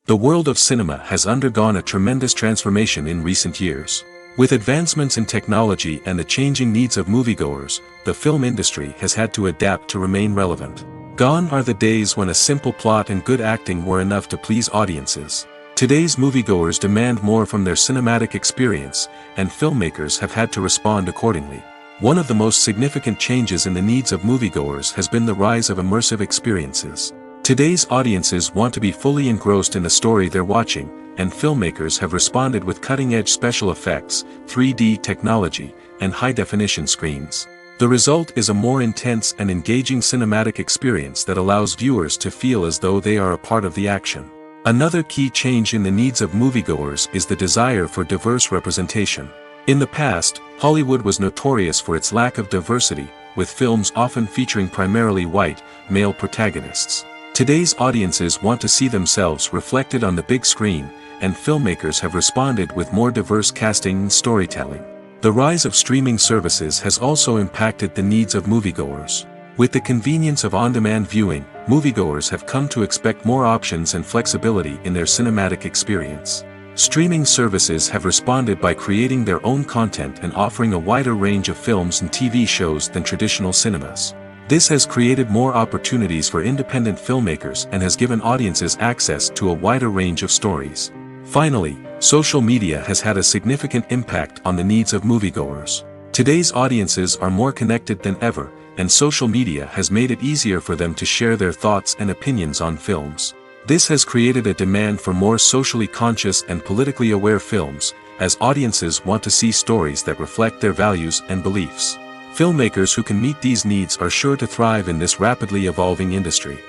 The world of cinema has undergone a tremendous transformation in recent years. With advancements in technology and the changing needs of moviegoers, the film industry has had to adapt to remain relevant. Gone are the days when a simple plot and good acting were enough to please audiences. Today's moviegoers demand more from their cinematic experience, and filmmakers have had to respond accordingly. One of the most significant changes in the needs of moviegoers has been the rise of immersive experiences. Today's audiences want to be fully engrossed in the story they're watching, and filmmakers have responded with cutting-edge special effects, 3D technology, and high-definition screens. The result is a more intense and engaging cinematic experience that allows viewers to feel as though they are a part of the action. Another key change in the needs of moviegoers is the desire for diverse representation. In the past, Hollywood was notorious for its lack of diversity, with films often featuring primarily white, male protagonists. Today's audiences want to see themselves reflected on the big screen, and filmmakers have responded with more diverse casting and storytelling. The rise of streaming services has also impacted the needs of moviegoers. With the convenience of on-demand viewing, moviegoers have come to expect more options and flexibility in their cinematic experience. Streaming services have responded by creating their own content and offering a wider range of films and TV shows than traditional cinemas. This has created more opportunities for independent filmmakers and has given audiences access to a wider range of stories. Finally, social media has had a significant impact on the needs of moviegoers. Today's audiences are more connected than ever, and social media has made it easier for them to share their thoughts and opinions on films. This has created a demand for more socially conscious and politically aware films, as audiences want to see stories that reflect their values and beliefs. Filmmakers who can meet these needs are sure to thrive in this rapidly evolving industry.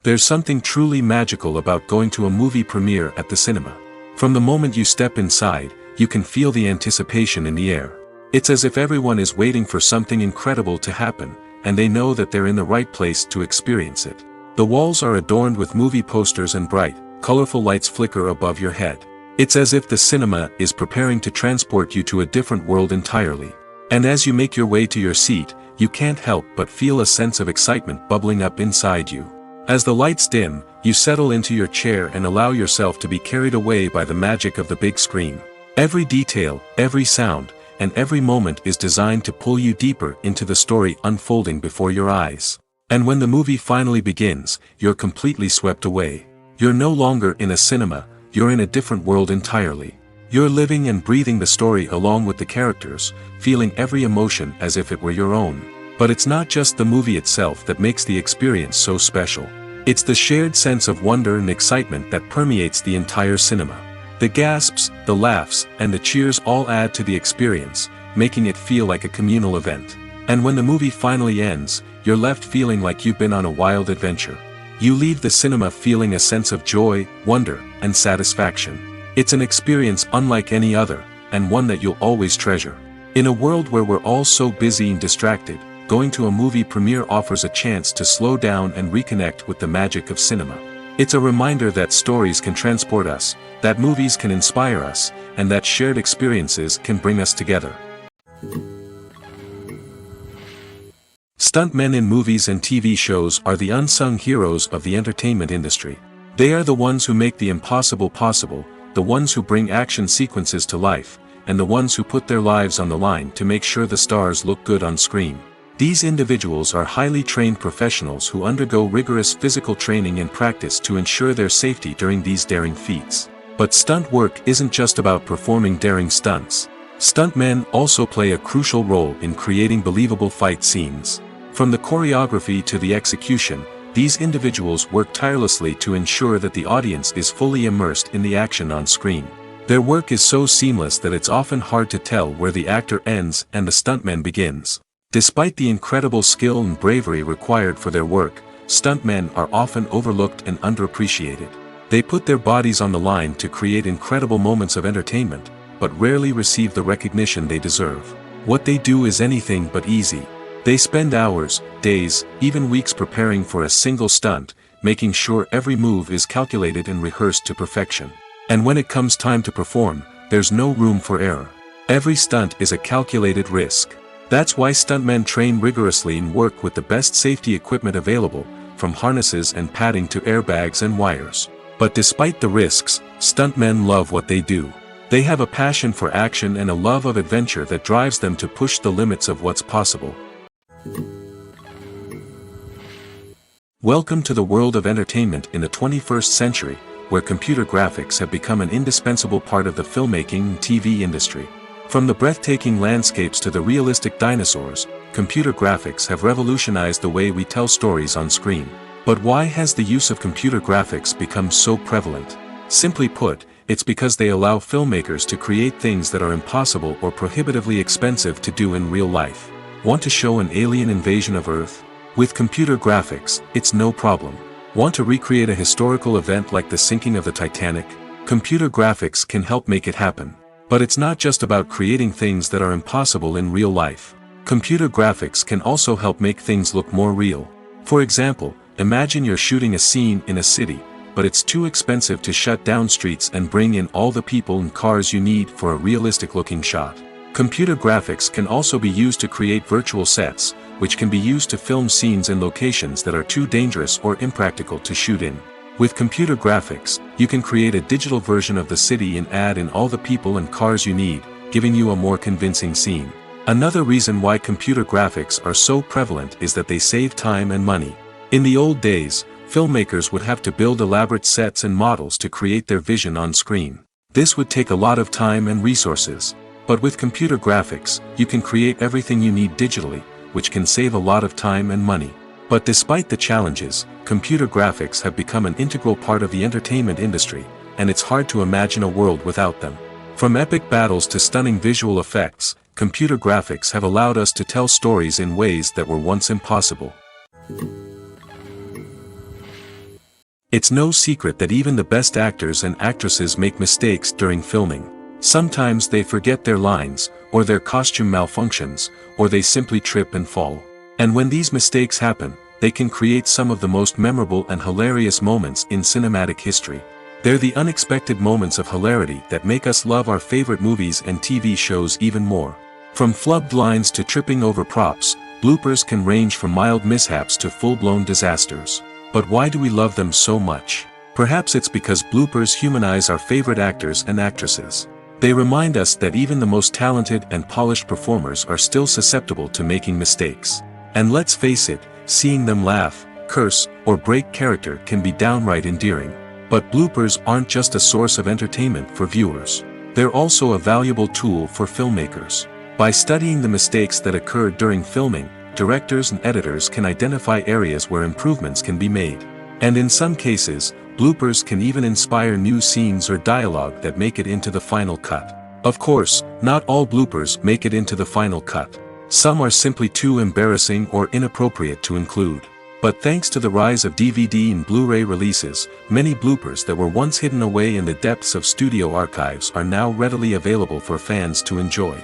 There's something truly magical about going to a movie premiere at the cinema. From the moment you step inside, you can feel the anticipation in the air. It's as if everyone is waiting for something incredible to happen, and they know that they're in the right place to experience it. The walls are adorned with movie posters and bright, colorful lights flicker above your head. It's as if the cinema is preparing to transport you to a different world entirely. And as you make your way to your seat, you can't help but feel a sense of excitement bubbling up inside you. As the lights dim, you settle into your chair and allow yourself to be carried away by the magic of the big screen. Every detail, every sound, and every moment is designed to pull you deeper into the story unfolding before your eyes. And when the movie finally begins, you're completely swept away. You're no longer in a cinema, you're in a different world entirely. You're living and breathing the story along with the characters, feeling every emotion as if it were your own. But it's not just the movie itself that makes the experience so special. It's the shared sense of wonder and excitement that permeates the entire cinema. The gasps, the laughs, and the cheers all add to the experience, making it feel like a communal event. And when the movie finally ends, you're left feeling like you've been on a wild adventure. You leave the cinema feeling a sense of joy, wonder, and satisfaction. It's an experience unlike any other, and one that you'll always treasure. In a world where we're all so busy and distracted, going to a movie premiere offers a chance to slow down and reconnect with the magic of cinema. It's a reminder that stories can transport us, that movies can inspire us, and that shared experiences can bring us together. Stuntmen in movies and TV shows are the unsung heroes of the entertainment industry. They are the ones who make the impossible possible, the ones who bring action sequences to life, and the ones who put their lives on the line to make sure the stars look good on screen. These individuals are highly trained professionals who undergo rigorous physical training and practice to ensure their safety during these daring feats. But stunt work isn't just about performing daring stunts. Stuntmen also play a crucial role in creating believable fight scenes. From the choreography to the execution, these individuals work tirelessly to ensure that the audience is fully immersed in the action on screen. Their work is so seamless that it's often hard to tell where the actor ends and the stuntman begins. Despite the incredible skill and bravery required for their work, stuntmen are often overlooked and underappreciated. They put their bodies on the line to create incredible moments of entertainment, but rarely receive the recognition they deserve. What they do is anything but easy. They spend hours, days, even weeks preparing for a single stunt, making sure every move is calculated and rehearsed to perfection. And when it comes time to perform, there's no room for error. Every stunt is a calculated risk. That's why stuntmen train rigorously and work with the best safety equipment available, from harnesses and padding to airbags and wires. But despite the risks, stuntmen love what they do. They have a passion for action and a love of adventure that drives them to push the limits of what's possible. Welcome to the world of entertainment in the 21st century, where computer graphics have become an indispensable part of the filmmaking and TV industry. From the breathtaking landscapes to the realistic dinosaurs, computer graphics have revolutionized the way we tell stories on screen. But why has the use of computer graphics become so prevalent? Simply put, it's because they allow filmmakers to create things that are impossible or prohibitively expensive to do in real life. Want to show an alien invasion of Earth? With computer graphics, it's no problem. Want to recreate a historical event like the sinking of the Titanic? Computer graphics can help make it happen. But it's not just about creating things that are impossible in real life. Computer graphics can also help make things look more real. For example, imagine you're shooting a scene in a city, but it's too expensive to shut down streets and bring in all the people and cars you need for a realistic-looking shot. Computer graphics can also be used to create virtual sets, which can be used to film scenes in locations that are too dangerous or impractical to shoot in. With computer graphics, you can create a digital version of the city and add in all the people and cars you need, giving you a more convincing scene. Another reason why computer graphics are so prevalent is that they save time and money. In the old days, filmmakers would have to build elaborate sets and models to create their vision on screen. This would take a lot of time and resources. But with computer graphics, you can create everything you need digitally, which can save a lot of time and money. But despite the challenges, computer graphics have become an integral part of the entertainment industry, and it's hard to imagine a world without them. From epic battles to stunning visual effects, computer graphics have allowed us to tell stories in ways that were once impossible. It's no secret that even the best actors and actresses make mistakes during filming. Sometimes they forget their lines, or their costume malfunctions, or they simply trip and fall. And when these mistakes happen, they can create some of the most memorable and hilarious moments in cinematic history. They're the unexpected moments of hilarity that make us love our favorite movies and TV shows even more. From flubbed lines to tripping over props, bloopers can range from mild mishaps to full-blown disasters. But why do we love them so much? Perhaps it's because bloopers humanize our favorite actors and actresses. They remind us that even the most talented and polished performers are still susceptible to making mistakes. And let's face it, seeing them laugh, curse, or break character can be downright endearing. But bloopers aren't just a source of entertainment for viewers. They're also a valuable tool for filmmakers. By studying the mistakes that occurred during filming, directors and editors can identify areas where improvements can be made. And in some cases, bloopers can even inspire new scenes or dialogue that make it into the final cut. Of course, not all bloopers make it into the final cut. Some are simply too embarrassing or inappropriate to include. But thanks to the rise of DVD and Blu-ray releases, many bloopers that were once hidden away in the depths of studio archives are now readily available for fans to enjoy.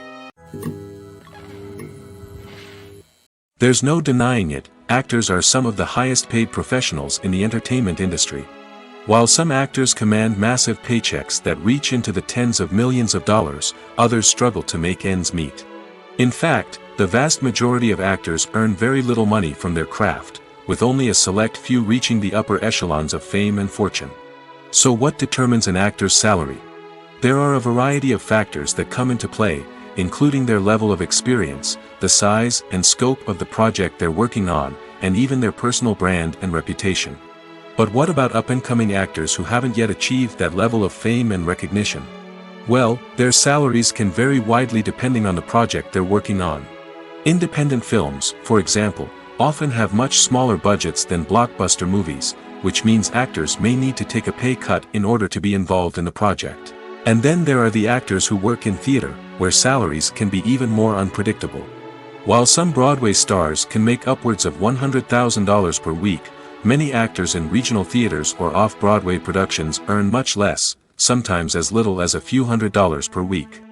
There's no denying it, actors are some of the highest paid professionals in the entertainment industry. While some actors command massive paychecks that reach into the tens of millions of dollars, others struggle to make ends meet. In fact, the vast majority of actors earn very little money from their craft, with only a select few reaching the upper echelons of fame and fortune. So what determines an actor's salary? There are a variety of factors that come into play, including their level of experience, the size and scope of the project they're working on, and even their personal brand and reputation. But what about up-and-coming actors who haven't yet achieved that level of fame and recognition? Well, their salaries can vary widely depending on the project they're working on. Independent films, for example, often have much smaller budgets than blockbuster movies, which means actors may need to take a pay cut in order to be involved in the project. And then there are the actors who work in theater, where salaries can be even more unpredictable. While some Broadway stars can make upwards of $100,000 per week, many actors in regional theaters or off-Broadway productions earn much less, sometimes as little as a few $100s per week.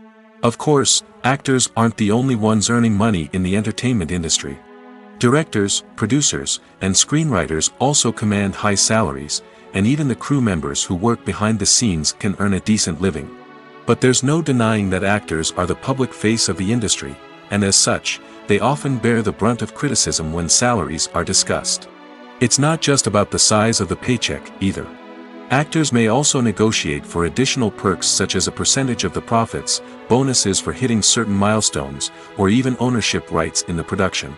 Of course, actors aren't the only ones earning money in the entertainment industry. Directors, producers, and screenwriters also command high salaries, and even the crew members who work behind the scenes can earn a decent living. But there's no denying that actors are the public face of the industry, and as such, they often bear the brunt of criticism when salaries are discussed. It's not just about the size of the paycheck, either. Actors may also negotiate for additional perks such as a percentage of the profits, bonuses for hitting certain milestones, or even ownership rights in the production.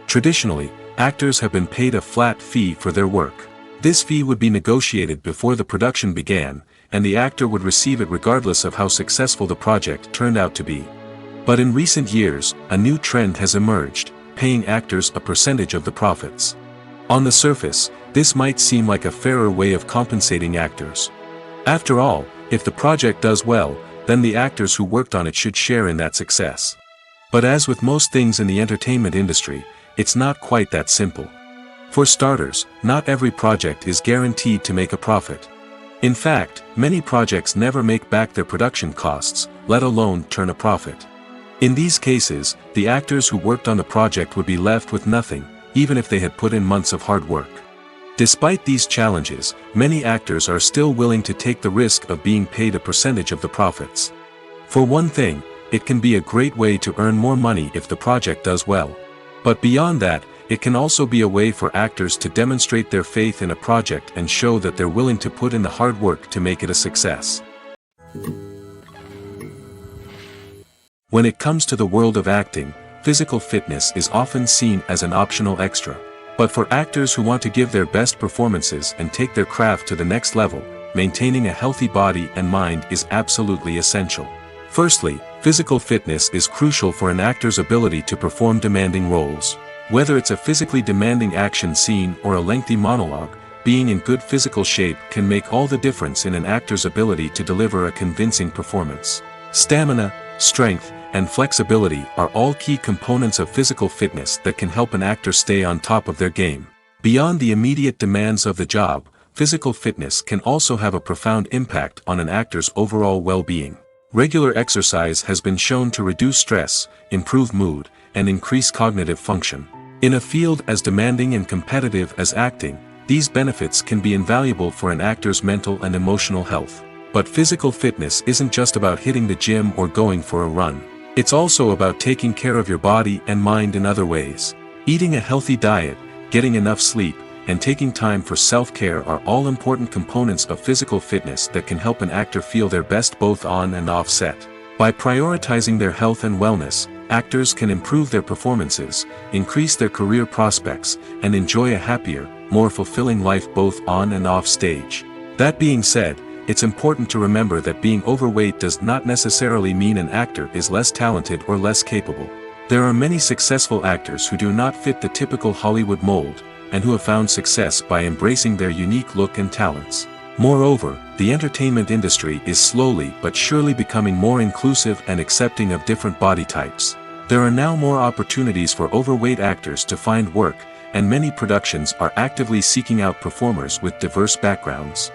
Traditionally, actors have been paid a flat fee for their work. This fee would be negotiated before the production began, and the actor would receive it regardless of how successful the project turned out to be. But in recent years, a new trend has emerged, paying actors a percentage of the profits. On the surface, this might seem like a fairer way of compensating actors. After all, if the project does well, then the actors who worked on it should share in that success. But as with most things in the entertainment industry, it's not quite that simple. For starters, not every project is guaranteed to make a profit. In fact, many projects never make back their production costs, let alone turn a profit. In these cases, the actors who worked on the project would be left with nothing, even if they had put in months of hard work. Despite these challenges, many actors are still willing to take the risk of being paid a percentage of the profits. For one thing, it can be a great way to earn more money if the project does well. But beyond that, it can also be a way for actors to demonstrate their faith in a project and show that they're willing to put in the hard work to make it a success. When it comes to the world of acting, physical fitness is often seen as an optional extra. But for actors who want to give their best performances and take their craft to the next level, maintaining a healthy body and mind is absolutely essential. Firstly, physical fitness is crucial for an actor's ability to perform demanding roles. Whether it's a physically demanding action scene or a lengthy monologue, being in good physical shape can make all the difference in an actor's ability to deliver a convincing performance. Stamina, strength, and flexibility are all key components of physical fitness that can help an actor stay on top of their game. Beyond the immediate demands of the job, physical fitness can also have a profound impact on an actor's overall well-being. Regular exercise has been shown to reduce stress, improve mood, and increase cognitive function. In a field as demanding and competitive as acting, these benefits can be invaluable for an actor's mental and emotional health. But physical fitness isn't just about hitting the gym or going for a run. It's also about taking care of your body and mind in other ways. Eating a healthy diet, getting enough sleep, and taking time for self-care are all important components of physical fitness that can help an actor feel their best both on and off set. By prioritizing their health and wellness, actors can improve their performances, increase their career prospects, and enjoy a happier, more fulfilling life both on and off stage. That being said, it's important to remember that being overweight does not necessarily mean an actor is less talented or less capable. There are many successful actors who do not fit the typical Hollywood mold, and who have found success by embracing their unique look and talents. Moreover, the entertainment industry is slowly but surely becoming more inclusive and accepting of different body types. There are now more opportunities for overweight actors to find work, and many productions are actively seeking out performers with diverse backgrounds.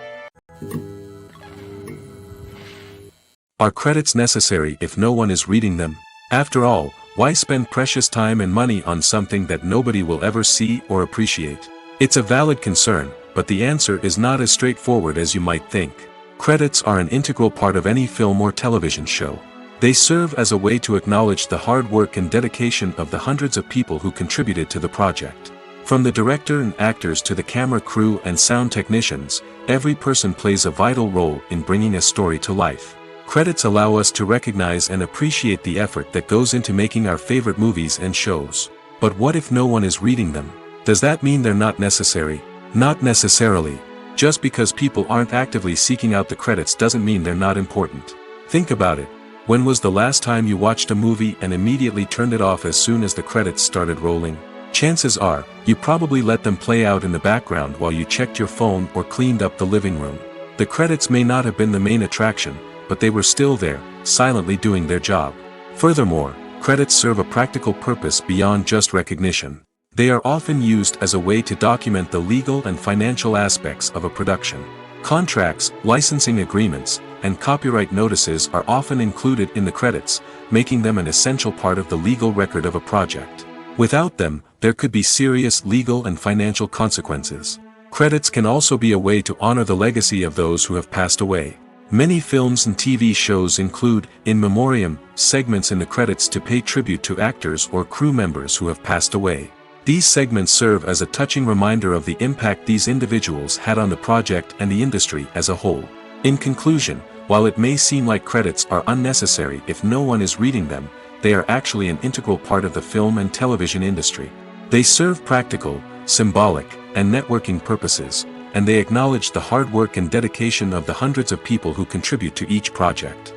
Are credits necessary if no one is reading them? After all, why spend precious time and money on something that nobody will ever see or appreciate? It's a valid concern, but the answer is not as straightforward as you might think. Credits are an integral part of any film or television show. They serve as a way to acknowledge the hard work and dedication of the hundreds of people who contributed to the project. From the director and actors to the camera crew and sound technicians, every person plays a vital role in bringing a story to life. Credits allow us to recognize and appreciate the effort that goes into making our favorite movies and shows. But what if no one is reading them? Does that mean they're not necessary? Not necessarily. Just because people aren't actively seeking out the credits doesn't mean they're not important. Think about it. When was the last time you watched a movie and immediately turned it off as soon as the credits started rolling? Chances are, you probably let them play out in the background while you checked your phone or cleaned up the living room. The credits may not have been the main attraction, but they were still there, silently doing their job. Furthermore, credits serve a practical purpose beyond just recognition. They are often used as a way to document the legal and financial aspects of a production. Contracts, licensing agreements, and copyright notices are often included in the credits, making them an essential part of the legal record of a project. Without them, there could be serious legal and financial consequences. Credits can also be a way to honor the legacy of those who have passed away. Many films and TV shows include, in memoriam, segments in the credits to pay tribute to actors or crew members who have passed away. These segments serve as a touching reminder of the impact these individuals had on the project and the industry as a whole. In conclusion, while it may seem like credits are unnecessary if no one is reading them, they are actually an integral part of the film and television industry. They serve practical, symbolic, and networking purposes, and they acknowledge the hard work and dedication of the hundreds of people who contribute to each project.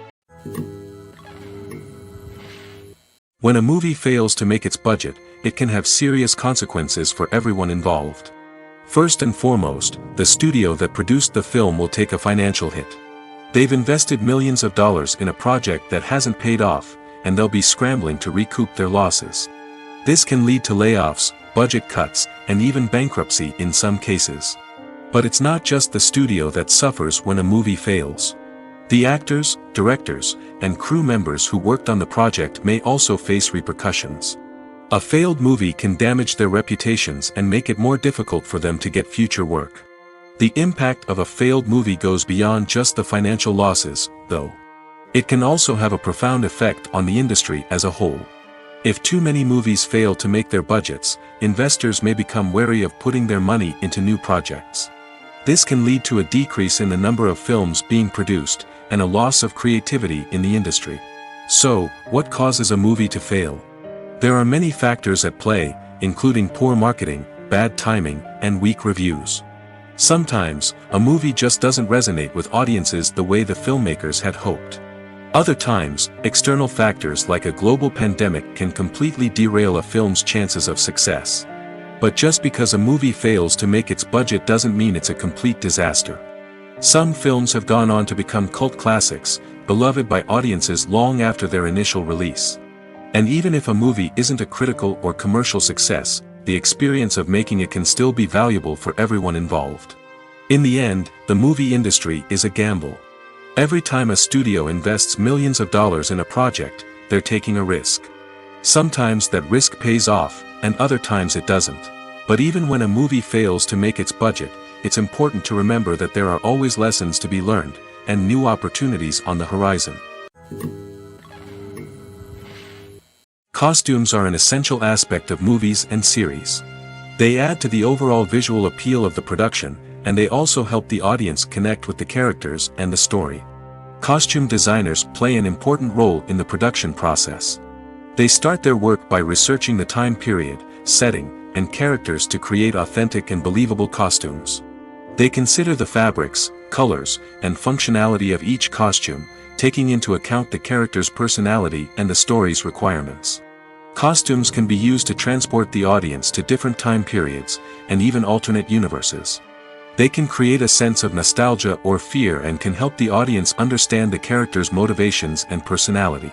When a movie fails to make its budget, it can have serious consequences for everyone involved. First and foremost, the studio that produced the film will take a financial hit. They've invested millions of dollars in a project that hasn't paid off, and they'll be scrambling to recoup their losses. This can lead to layoffs, budget cuts, and even bankruptcy in some cases. But it's not just the studio that suffers when a movie fails. The actors, directors, and crew members who worked on the project may also face repercussions. A failed movie can damage their reputations and make it more difficult for them to get future work. The impact of a failed movie goes beyond just the financial losses, though. It can also have a profound effect on the industry as a whole. If too many movies fail to make their budgets, investors may become wary of putting their money into new projects. This can lead to a decrease in the number of films being produced, and a loss of creativity in the industry. So, what causes a movie to fail? There are many factors at play, including poor marketing, bad timing, and weak reviews. Sometimes, a movie just doesn't resonate with audiences the way the filmmakers had hoped. Other times, external factors like a global pandemic can completely derail a film's chances of success. But just because a movie fails to make its budget doesn't mean it's a complete disaster. Some films have gone on to become cult classics, beloved by audiences long after their initial release. And even if a movie isn't a critical or commercial success, the experience of making it can still be valuable for everyone involved. In the end, the movie industry is a gamble. Every time a studio invests millions of dollars in a project, they're taking a risk. Sometimes that risk pays off, and other times it doesn't. But even when a movie fails to make its budget, it's important to remember that there are always lessons to be learned, and new opportunities on the horizon. Costumes are an essential aspect of movies and series. They add to the overall visual appeal of the production, and they also help the audience connect with the characters and the story. Costume designers play an important role in the production process. They start their work by researching the time period, setting, and characters to create authentic and believable costumes. They consider the fabrics, colors, and functionality of each costume, taking into account the character's personality and the story's requirements. Costumes can be used to transport the audience to different time periods, and even alternate universes. They can create a sense of nostalgia or fear and can help the audience understand the character's motivations and personality.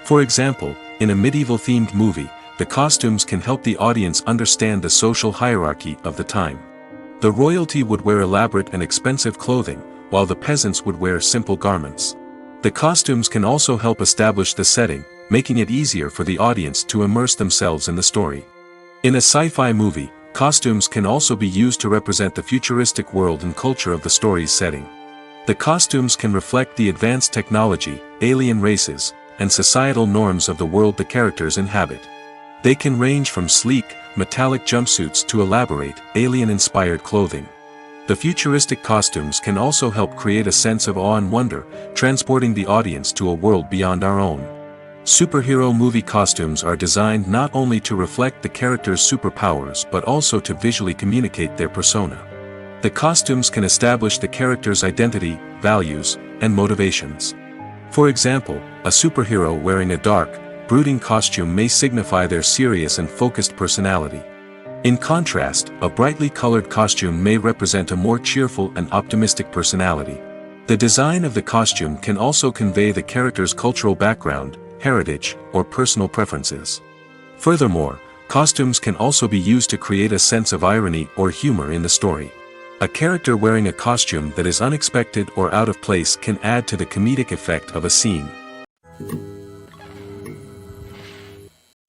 For example, in a medieval-themed movie, the costumes can help the audience understand the social hierarchy of the time. The royalty would wear elaborate and expensive clothing, while the peasants would wear simple garments. The costumes can also help establish the setting, making it easier for the audience to immerse themselves in the story. In a sci-fi movie, costumes can also be used to represent the futuristic world and culture of the story's setting. The costumes can reflect the advanced technology, alien races, and societal norms of the world the characters inhabit. They can range from sleek, metallic jumpsuits to elaborate, alien-inspired clothing. The futuristic costumes can also help create a sense of awe and wonder, transporting the audience to a world beyond our own. Superhero movie costumes are designed not only to reflect the character's superpowers but also to visually communicate their persona. The costumes can establish the character's identity, values, and motivations. For example, a superhero wearing a dark, brooding costume may signify their serious and focused personality. In contrast, a brightly colored costume may represent a more cheerful and optimistic personality. The design of the costume can also convey the character's cultural background, heritage, or personal preferences. Furthermore, costumes can also be used to create a sense of irony or humor in the story. A character wearing a costume that is unexpected or out of place can add to the comedic effect of a scene.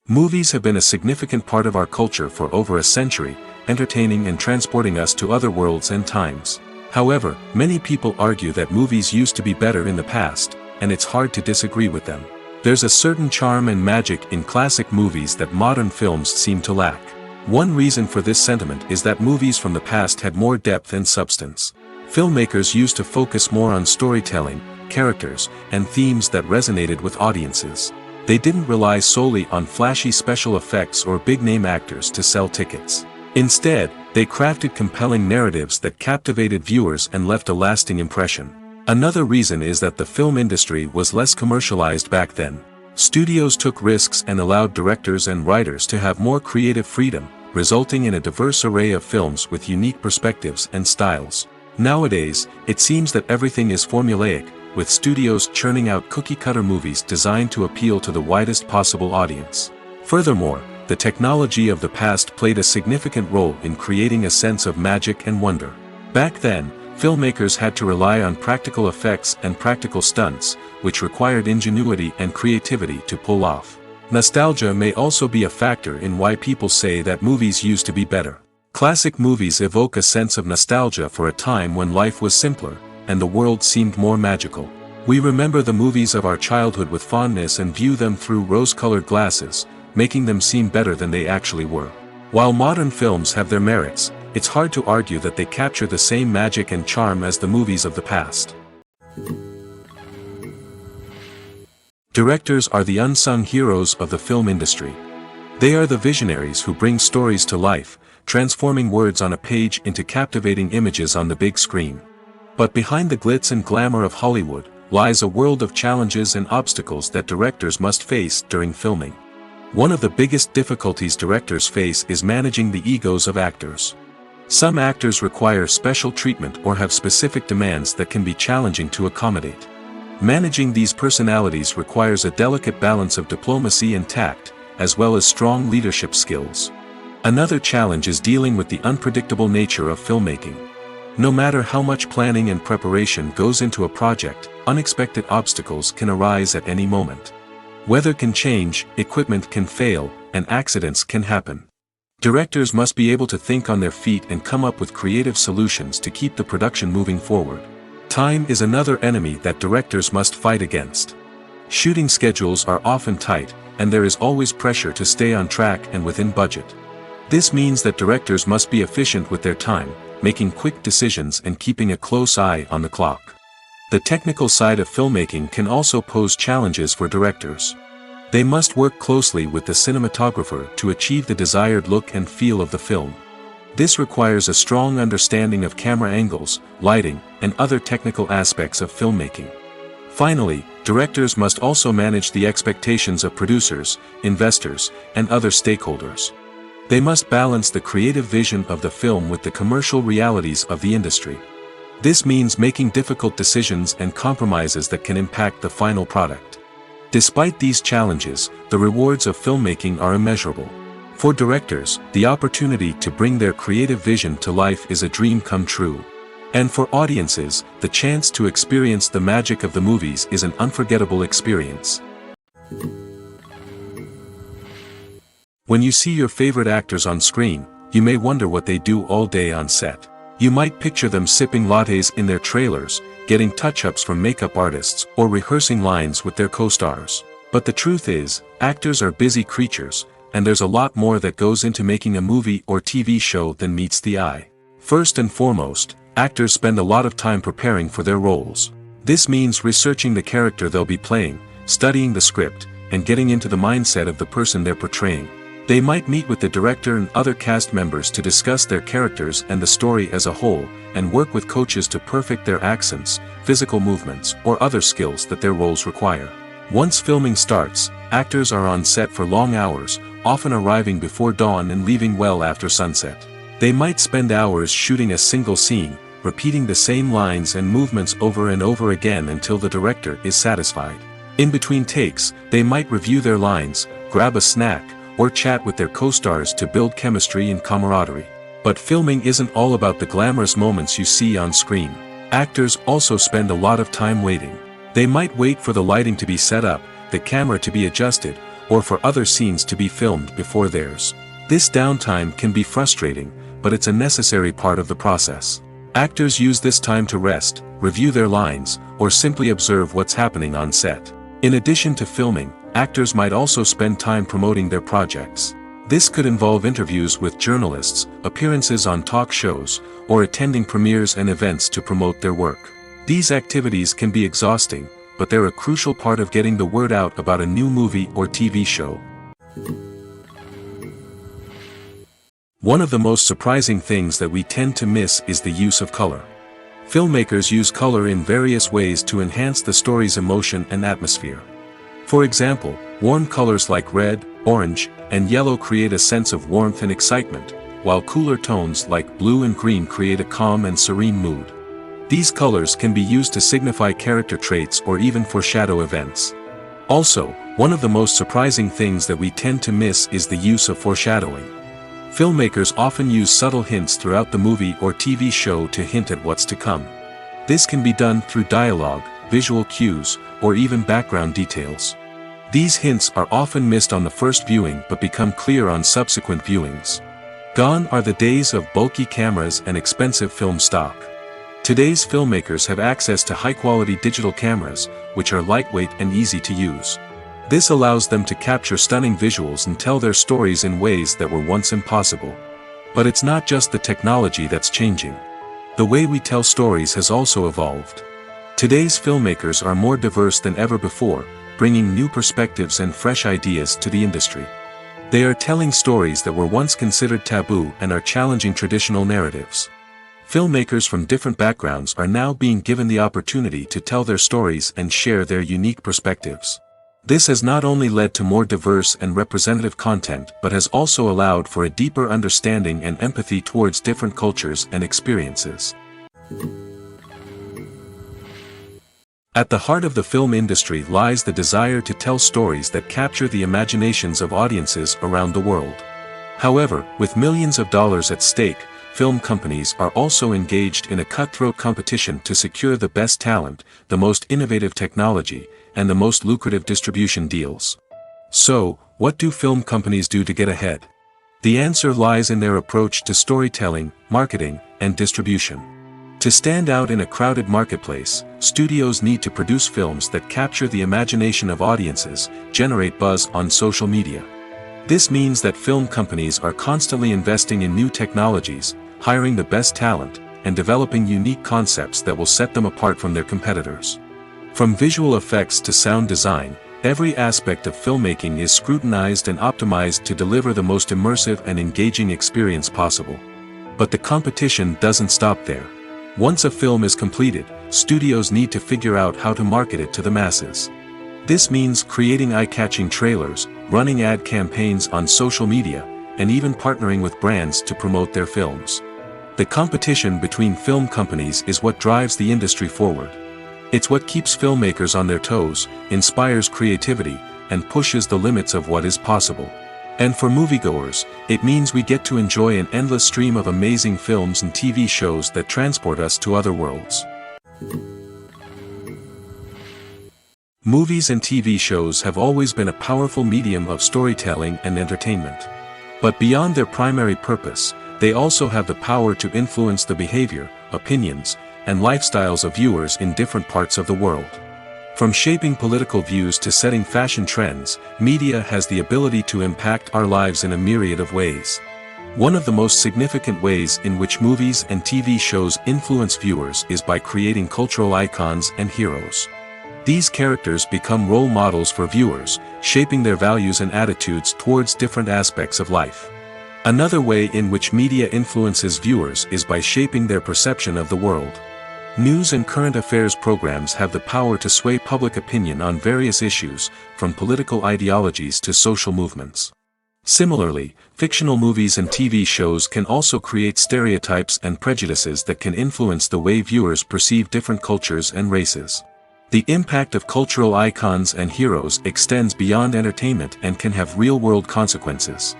Movies have been a significant part of our culture for over a century, entertaining and transporting us to other worlds and times. However, many people argue that movies used to be better in the past, and it's hard to disagree with them. There's a certain charm and magic in classic movies that modern films seem to lack. One reason for this sentiment is that movies from the past had more depth and substance. Filmmakers used to focus more on storytelling, characters, and themes that resonated with audiences. They didn't rely solely on flashy special effects or big-name actors to sell tickets. Instead, they crafted compelling narratives that captivated viewers and left a lasting impression. Another reason is that the film industry was less commercialized back then. Studios took risks and allowed directors and writers to have more creative freedom, resulting in a diverse array of films with unique perspectives and styles. Nowadays, it seems that everything is formulaic, with studios churning out cookie-cutter movies designed to appeal to the widest possible audience. Furthermore, the technology of the past played a significant role in creating a sense of magic and wonder. Back then, filmmakers had to rely on practical effects and practical stunts, which required ingenuity and creativity to pull off. Nostalgia may also be a factor in why people say that movies used to be better. Classic movies evoke a sense of nostalgia for a time when life was simpler, and the world seemed more magical. We remember the movies of our childhood with fondness and view them through rose-colored glasses, making them seem better than they actually were. While modern films have their merits, it's hard to argue that they capture the same magic and charm as the movies of the past. Directors are the unsung heroes of the film industry. They are the visionaries who bring stories to life, transforming words on a page into captivating images on the big screen. But behind the glitz and glamour of Hollywood, lies a world of challenges and obstacles that directors must face during filming. One of the biggest difficulties directors face is managing the egos of actors. Some actors require special treatment or have specific demands that can be challenging to accommodate. Managing these personalities requires a delicate balance of diplomacy and tact, as well as strong leadership skills. Another challenge is dealing with the unpredictable nature of filmmaking. No matter how much planning and preparation goes into a project, unexpected obstacles can arise at any moment. Weather can change, equipment can fail, and accidents can happen. Directors must be able to think on their feet and come up with creative solutions to keep the production moving forward. Time is another enemy that directors must fight against. Shooting schedules are often tight, and there is always pressure to stay on track and within budget. This means that directors must be efficient with their time, making quick decisions and keeping a close eye on the clock. The technical side of filmmaking can also pose challenges for directors. They must work closely with the cinematographer to achieve the desired look and feel of the film. This requires a strong understanding of camera angles, lighting, and other technical aspects of filmmaking. Finally, directors must also manage the expectations of producers, investors, and other stakeholders. They must balance the creative vision of the film with the commercial realities of the industry. This means making difficult decisions and compromises that can impact the final product. Despite these challenges, the rewards of filmmaking are immeasurable. For directors, the opportunity to bring their creative vision to life is a dream come true. And for audiences, the chance to experience the magic of the movies is an unforgettable experience. When you see your favorite actors on screen, you may wonder what they do all day on set. You might picture them sipping lattes in their trailers, getting touch-ups from makeup artists, or rehearsing lines with their co-stars. But the truth is, actors are busy creatures, and there's a lot more that goes into making a movie or TV show than meets the eye. First and foremost, actors spend a lot of time preparing for their roles. This means researching the character they'll be playing, studying the script, and getting into the mindset of the person they're portraying. They might meet with the director and other cast members to discuss their characters and the story as a whole, and work with coaches to perfect their accents, physical movements, or other skills that their roles require. Once filming starts, actors are on set for long hours, often arriving before dawn and leaving well after sunset. They might spend hours shooting a single scene, repeating the same lines and movements over and over again until the director is satisfied. In between takes, they might review their lines, grab a snack, or chat with their co-stars to build chemistry and camaraderie. But filming isn't all about the glamorous moments you see on screen. Actors also spend a lot of time waiting. They might wait for the lighting to be set up, the camera to be adjusted, or for other scenes to be filmed before theirs. This downtime can be frustrating, but it's a necessary part of the process. Actors use this time to rest, review their lines, or simply observe what's happening on set. In addition to filming, actors might also spend time promoting their projects. This could involve interviews with journalists, appearances on talk shows, or attending premieres and events to promote their work. These activities can be exhausting, but they're a crucial part of getting the word out about a new movie or TV show. One of the most surprising things that we tend to miss is the use of color. Filmmakers use color in various ways to enhance the story's emotion and atmosphere. For example, warm colors like red, orange, and yellow create a sense of warmth and excitement, while cooler tones like blue and green create a calm and serene mood. These colors can be used to signify character traits or even foreshadow events. Also, one of the most surprising things that we tend to miss is the use of foreshadowing. Filmmakers often use subtle hints throughout the movie or TV show to hint at what's to come. This can be done through dialogue, visual cues, or even background details. These hints are often missed on the first viewing but become clear on subsequent viewings. Gone are the days of bulky cameras and expensive film stock. Today's filmmakers have access to high-quality digital cameras, which are lightweight and easy to use. This allows them to capture stunning visuals and tell their stories in ways that were once impossible. But it's not just the technology that's changing. The way we tell stories has also evolved. Today's filmmakers are more diverse than ever before, bringing new perspectives and fresh ideas to the industry. They are telling stories that were once considered taboo and are challenging traditional narratives. Filmmakers from different backgrounds are now being given the opportunity to tell their stories and share their unique perspectives. This has not only led to more diverse and representative content but has also allowed for a deeper understanding and empathy towards different cultures and experiences. At the heart of the film industry lies the desire to tell stories that capture the imaginations of audiences around the world. However, with millions of dollars at stake, film companies are also engaged in a cutthroat competition to secure the best talent, the most innovative technology, and the most lucrative distribution deals. So, what do film companies do to get ahead? The answer lies in their approach to storytelling, marketing, and distribution. To stand out in a crowded marketplace, studios need to produce films that capture the imagination of audiences, generate buzz on social media. This means that film companies are constantly investing in new technologies, hiring the best talent, and developing unique concepts that will set them apart from their competitors. From visual effects to sound design, every aspect of filmmaking is scrutinized and optimized to deliver the most immersive and engaging experience possible. But the competition doesn't stop there. Once a film is completed, studios need to figure out how to market it to the masses. This means creating eye-catching trailers, running ad campaigns on social media, and even partnering with brands to promote their films. The competition between film companies is what drives the industry forward. It's what keeps filmmakers on their toes, inspires creativity, and pushes the limits of what is possible. And for moviegoers, it means we get to enjoy an endless stream of amazing films and TV shows that transport us to other worlds. Movies and TV shows have always been a powerful medium of storytelling and entertainment. But beyond their primary purpose, they also have the power to influence the behavior, opinions, and lifestyles of viewers in different parts of the world. From shaping political views to setting fashion trends, media has the ability to impact our lives in a myriad of ways. One of the most significant ways in which movies and TV shows influence viewers is by creating cultural icons and heroes. These characters become role models for viewers, shaping their values and attitudes towards different aspects of life. Another way in which media influences viewers is by shaping their perception of the world. News and current affairs programs have the power to sway public opinion on various issues, from political ideologies to social movements. Similarly, fictional movies and TV shows can also create stereotypes and prejudices that can influence the way viewers perceive different cultures and races. The impact of cultural icons and heroes extends beyond entertainment and can have real-world consequences.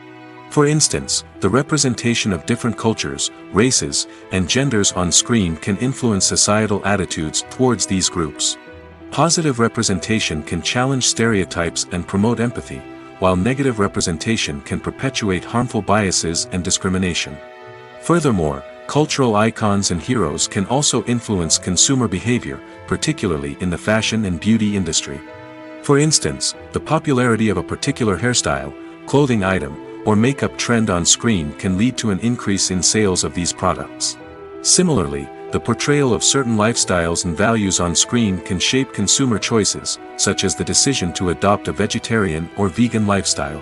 For instance, the representation of different cultures, races, and genders on screen can influence societal attitudes towards these groups. Positive representation can challenge stereotypes and promote empathy, while negative representation can perpetuate harmful biases and discrimination. Furthermore, cultural icons and heroes can also influence consumer behavior, particularly in the fashion and beauty industry. For instance, the popularity of a particular hairstyle, clothing item, or makeup trend on screen can lead to an increase in sales of these products. Similarly, the portrayal of certain lifestyles and values on screen can shape consumer choices, such as the decision to adopt a vegetarian or vegan lifestyle.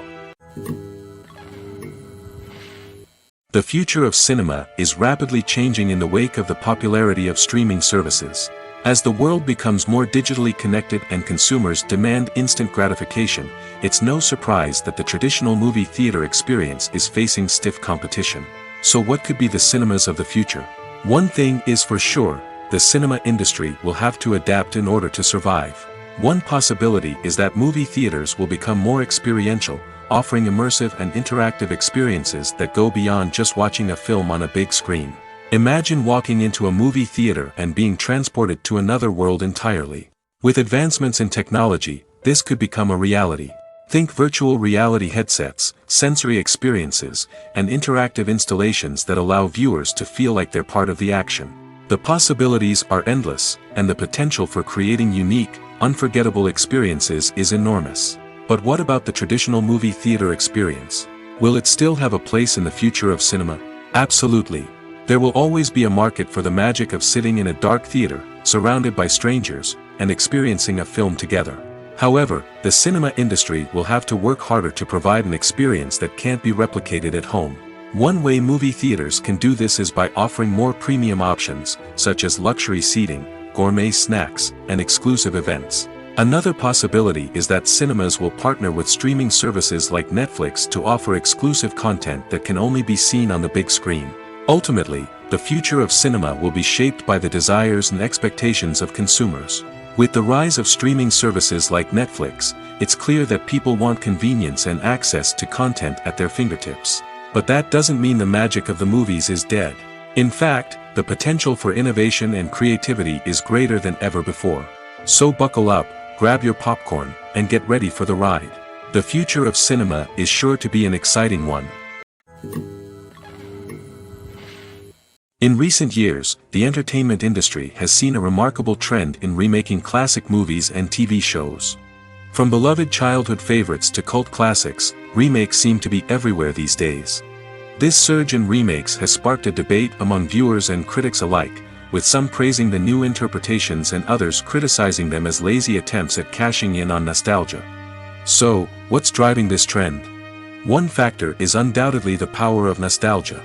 The future of cinema is rapidly changing in the wake of the popularity of streaming services. As the world becomes more digitally connected and consumers demand instant gratification, it's no surprise that the traditional movie theater experience is facing stiff competition. So what could be the cinemas of the future? One thing is for sure, the cinema industry will have to adapt in order to survive. One possibility is that movie theaters will become more experiential, offering immersive and interactive experiences that go beyond just watching a film on a big screen. Imagine walking into a movie theater and being transported to another world entirely. With advancements in technology, this could become a reality. Think virtual reality headsets, sensory experiences, and interactive installations that allow viewers to feel like they're part of the action. The possibilities are endless, and the potential for creating unique, unforgettable experiences is enormous. But what about the traditional movie theater experience? Will it still have a place in the future of cinema? Absolutely. There will always be a market for the magic of sitting in a dark theater, surrounded by strangers, and experiencing a film together. However, the cinema industry will have to work harder to provide an experience that can't be replicated at home. One way movie theaters can do this is by offering more premium options, such as luxury seating, gourmet snacks, and exclusive events. Another possibility is that cinemas will partner with streaming services like Netflix to offer exclusive content that can only be seen on the big screen. Ultimately, the future of cinema will be shaped by the desires and expectations of consumers. With the rise of streaming services like Netflix, it's clear that people want convenience and access to content at their fingertips. But that doesn't mean the magic of the movies is dead. In fact, the potential for innovation and creativity is greater than ever before. So buckle up, grab your popcorn, and get ready for the ride. The future of cinema is sure to be an exciting one. In recent years, the entertainment industry has seen a remarkable trend in remaking classic movies and TV shows. From beloved childhood favorites to cult classics, remakes seem to be everywhere these days. This surge in remakes has sparked a debate among viewers and critics alike, with some praising the new interpretations and others criticizing them as lazy attempts at cashing in on nostalgia. So, what's driving this trend? One factor is undoubtedly the power of nostalgia.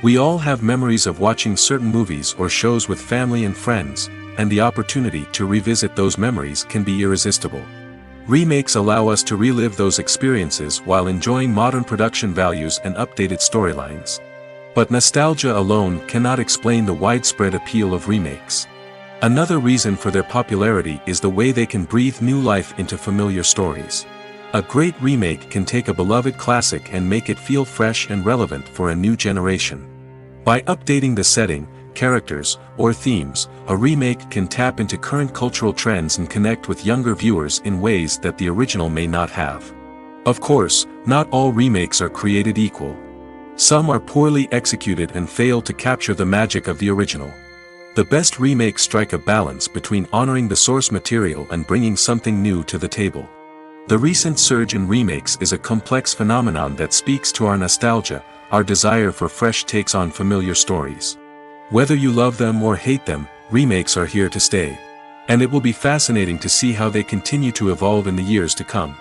We all have memories of watching certain movies or shows with family and friends, and the opportunity to revisit those memories can be irresistible. Remakes allow us to relive those experiences while enjoying modern production values and updated storylines. But nostalgia alone cannot explain the widespread appeal of remakes. Another reason for their popularity is the way they can breathe new life into familiar stories. A great remake can take a beloved classic and make it feel fresh and relevant for a new generation. By updating the setting, characters, or themes, a remake can tap into current cultural trends and connect with younger viewers in ways that the original may not have. Of course, not all remakes are created equal. Some are poorly executed and fail to capture the magic of the original. The best remakes strike a balance between honoring the source material and bringing something new to the table. The recent surge in remakes is a complex phenomenon that speaks to our nostalgia, our desire for fresh takes on familiar stories. Whether you love them or hate them, remakes are here to stay. And it will be fascinating to see how they continue to evolve in the years to come.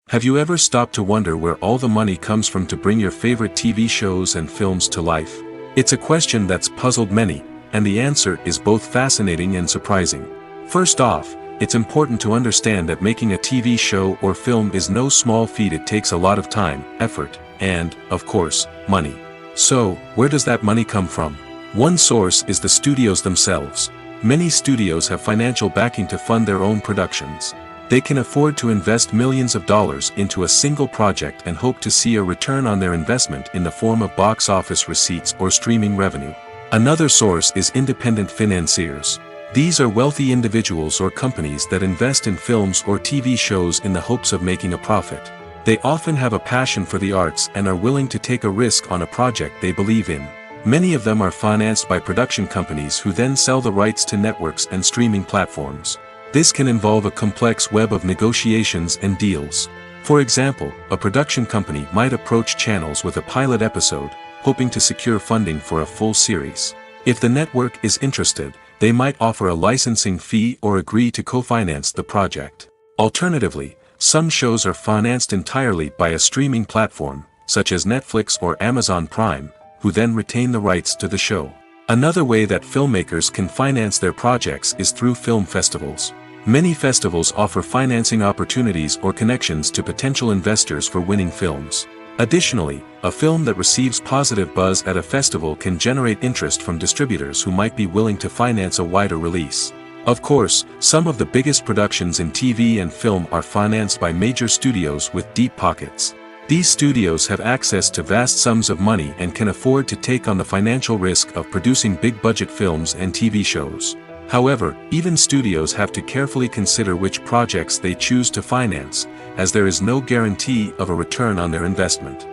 Have you ever stopped to wonder where all the money comes from to bring your favorite TV shows and films to life? It's a question that's puzzled many, and the answer is both fascinating and surprising. First off, it's important to understand that making a TV show or film is no small feat. It takes a lot of time, effort, and, of course, money. So, where does that money come from? One source is the studios themselves. Many studios have financial backing to fund their own productions. They can afford to invest millions of dollars into a single project and hope to see a return on their investment in the form of box office receipts or streaming revenue. Another source is independent financiers. These are wealthy individuals or companies that invest in films or TV shows in the hopes of making a profit. They often have a passion for the arts and are willing to take a risk on a project they believe in. Many of them are financed by production companies who then sell the rights to networks and streaming platforms. This can involve a complex web of negotiations and deals. For example, a production company might approach channels with a pilot episode, hoping to secure funding for a full series. If the network is interested, they might offer a licensing fee or agree to co-finance the project. Alternatively, some shows are financed entirely by a streaming platform, such as Netflix or Amazon Prime, who then retain the rights to the show. Another way that filmmakers can finance their projects is through film festivals. Many festivals offer financing opportunities or connections to potential investors for winning films. Additionally, a film that receives positive buzz at a festival can generate interest from distributors who might be willing to finance a wider release. Of course, some of the biggest productions in TV and film are financed by major studios with deep pockets. These studios have access to vast sums of money and can afford to take on the financial risk of producing big-budget films and TV shows. However, even studios have to carefully consider which projects they choose to finance, as there is no guarantee of a return on their investment.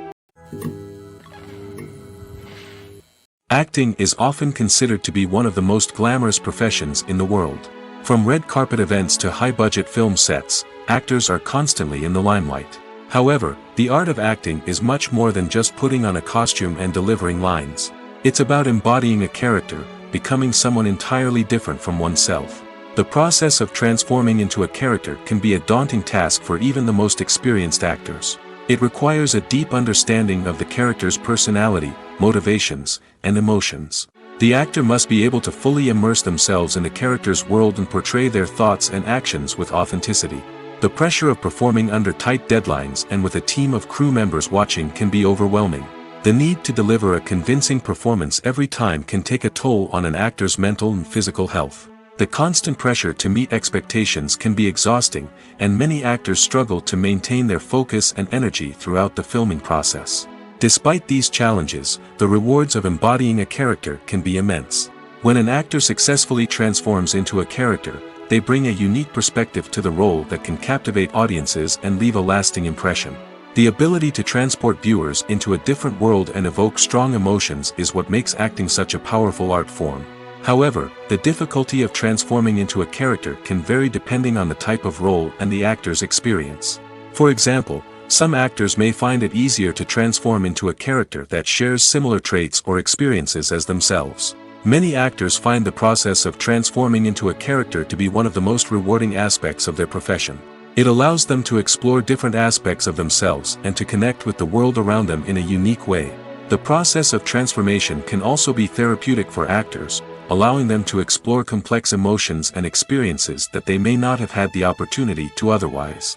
Acting is often considered to be one of the most glamorous professions in the world. From red carpet events to high-budget film sets, actors are constantly in the limelight. However, the art of acting is much more than just putting on a costume and delivering lines. It's about embodying a character, becoming someone entirely different from oneself. The process of transforming into a character can be a daunting task for even the most experienced actors. It requires a deep understanding of the character's personality, motivations, and emotions. The actor must be able to fully immerse themselves in the character's world and portray their thoughts and actions with authenticity. The pressure of performing under tight deadlines and with a team of crew members watching can be overwhelming. The need to deliver a convincing performance every time can take a toll on an actor's mental and physical health. The constant pressure to meet expectations can be exhausting, and many actors struggle to maintain their focus and energy throughout the filming process. Despite these challenges, the rewards of embodying a character can be immense. When an actor successfully transforms into a character, they bring a unique perspective to the role that can captivate audiences and leave a lasting impression. The ability to transport viewers into a different world and evoke strong emotions is what makes acting such a powerful art form. However, the difficulty of transforming into a character can vary depending on the type of role and the actor's experience. For example, some actors may find it easier to transform into a character that shares similar traits or experiences as themselves. Many actors find the process of transforming into a character to be one of the most rewarding aspects of their profession. It allows them to explore different aspects of themselves and to connect with the world around them in a unique way. The process of transformation can also be therapeutic for actors, allowing them to explore complex emotions and experiences that they may not have had the opportunity to otherwise.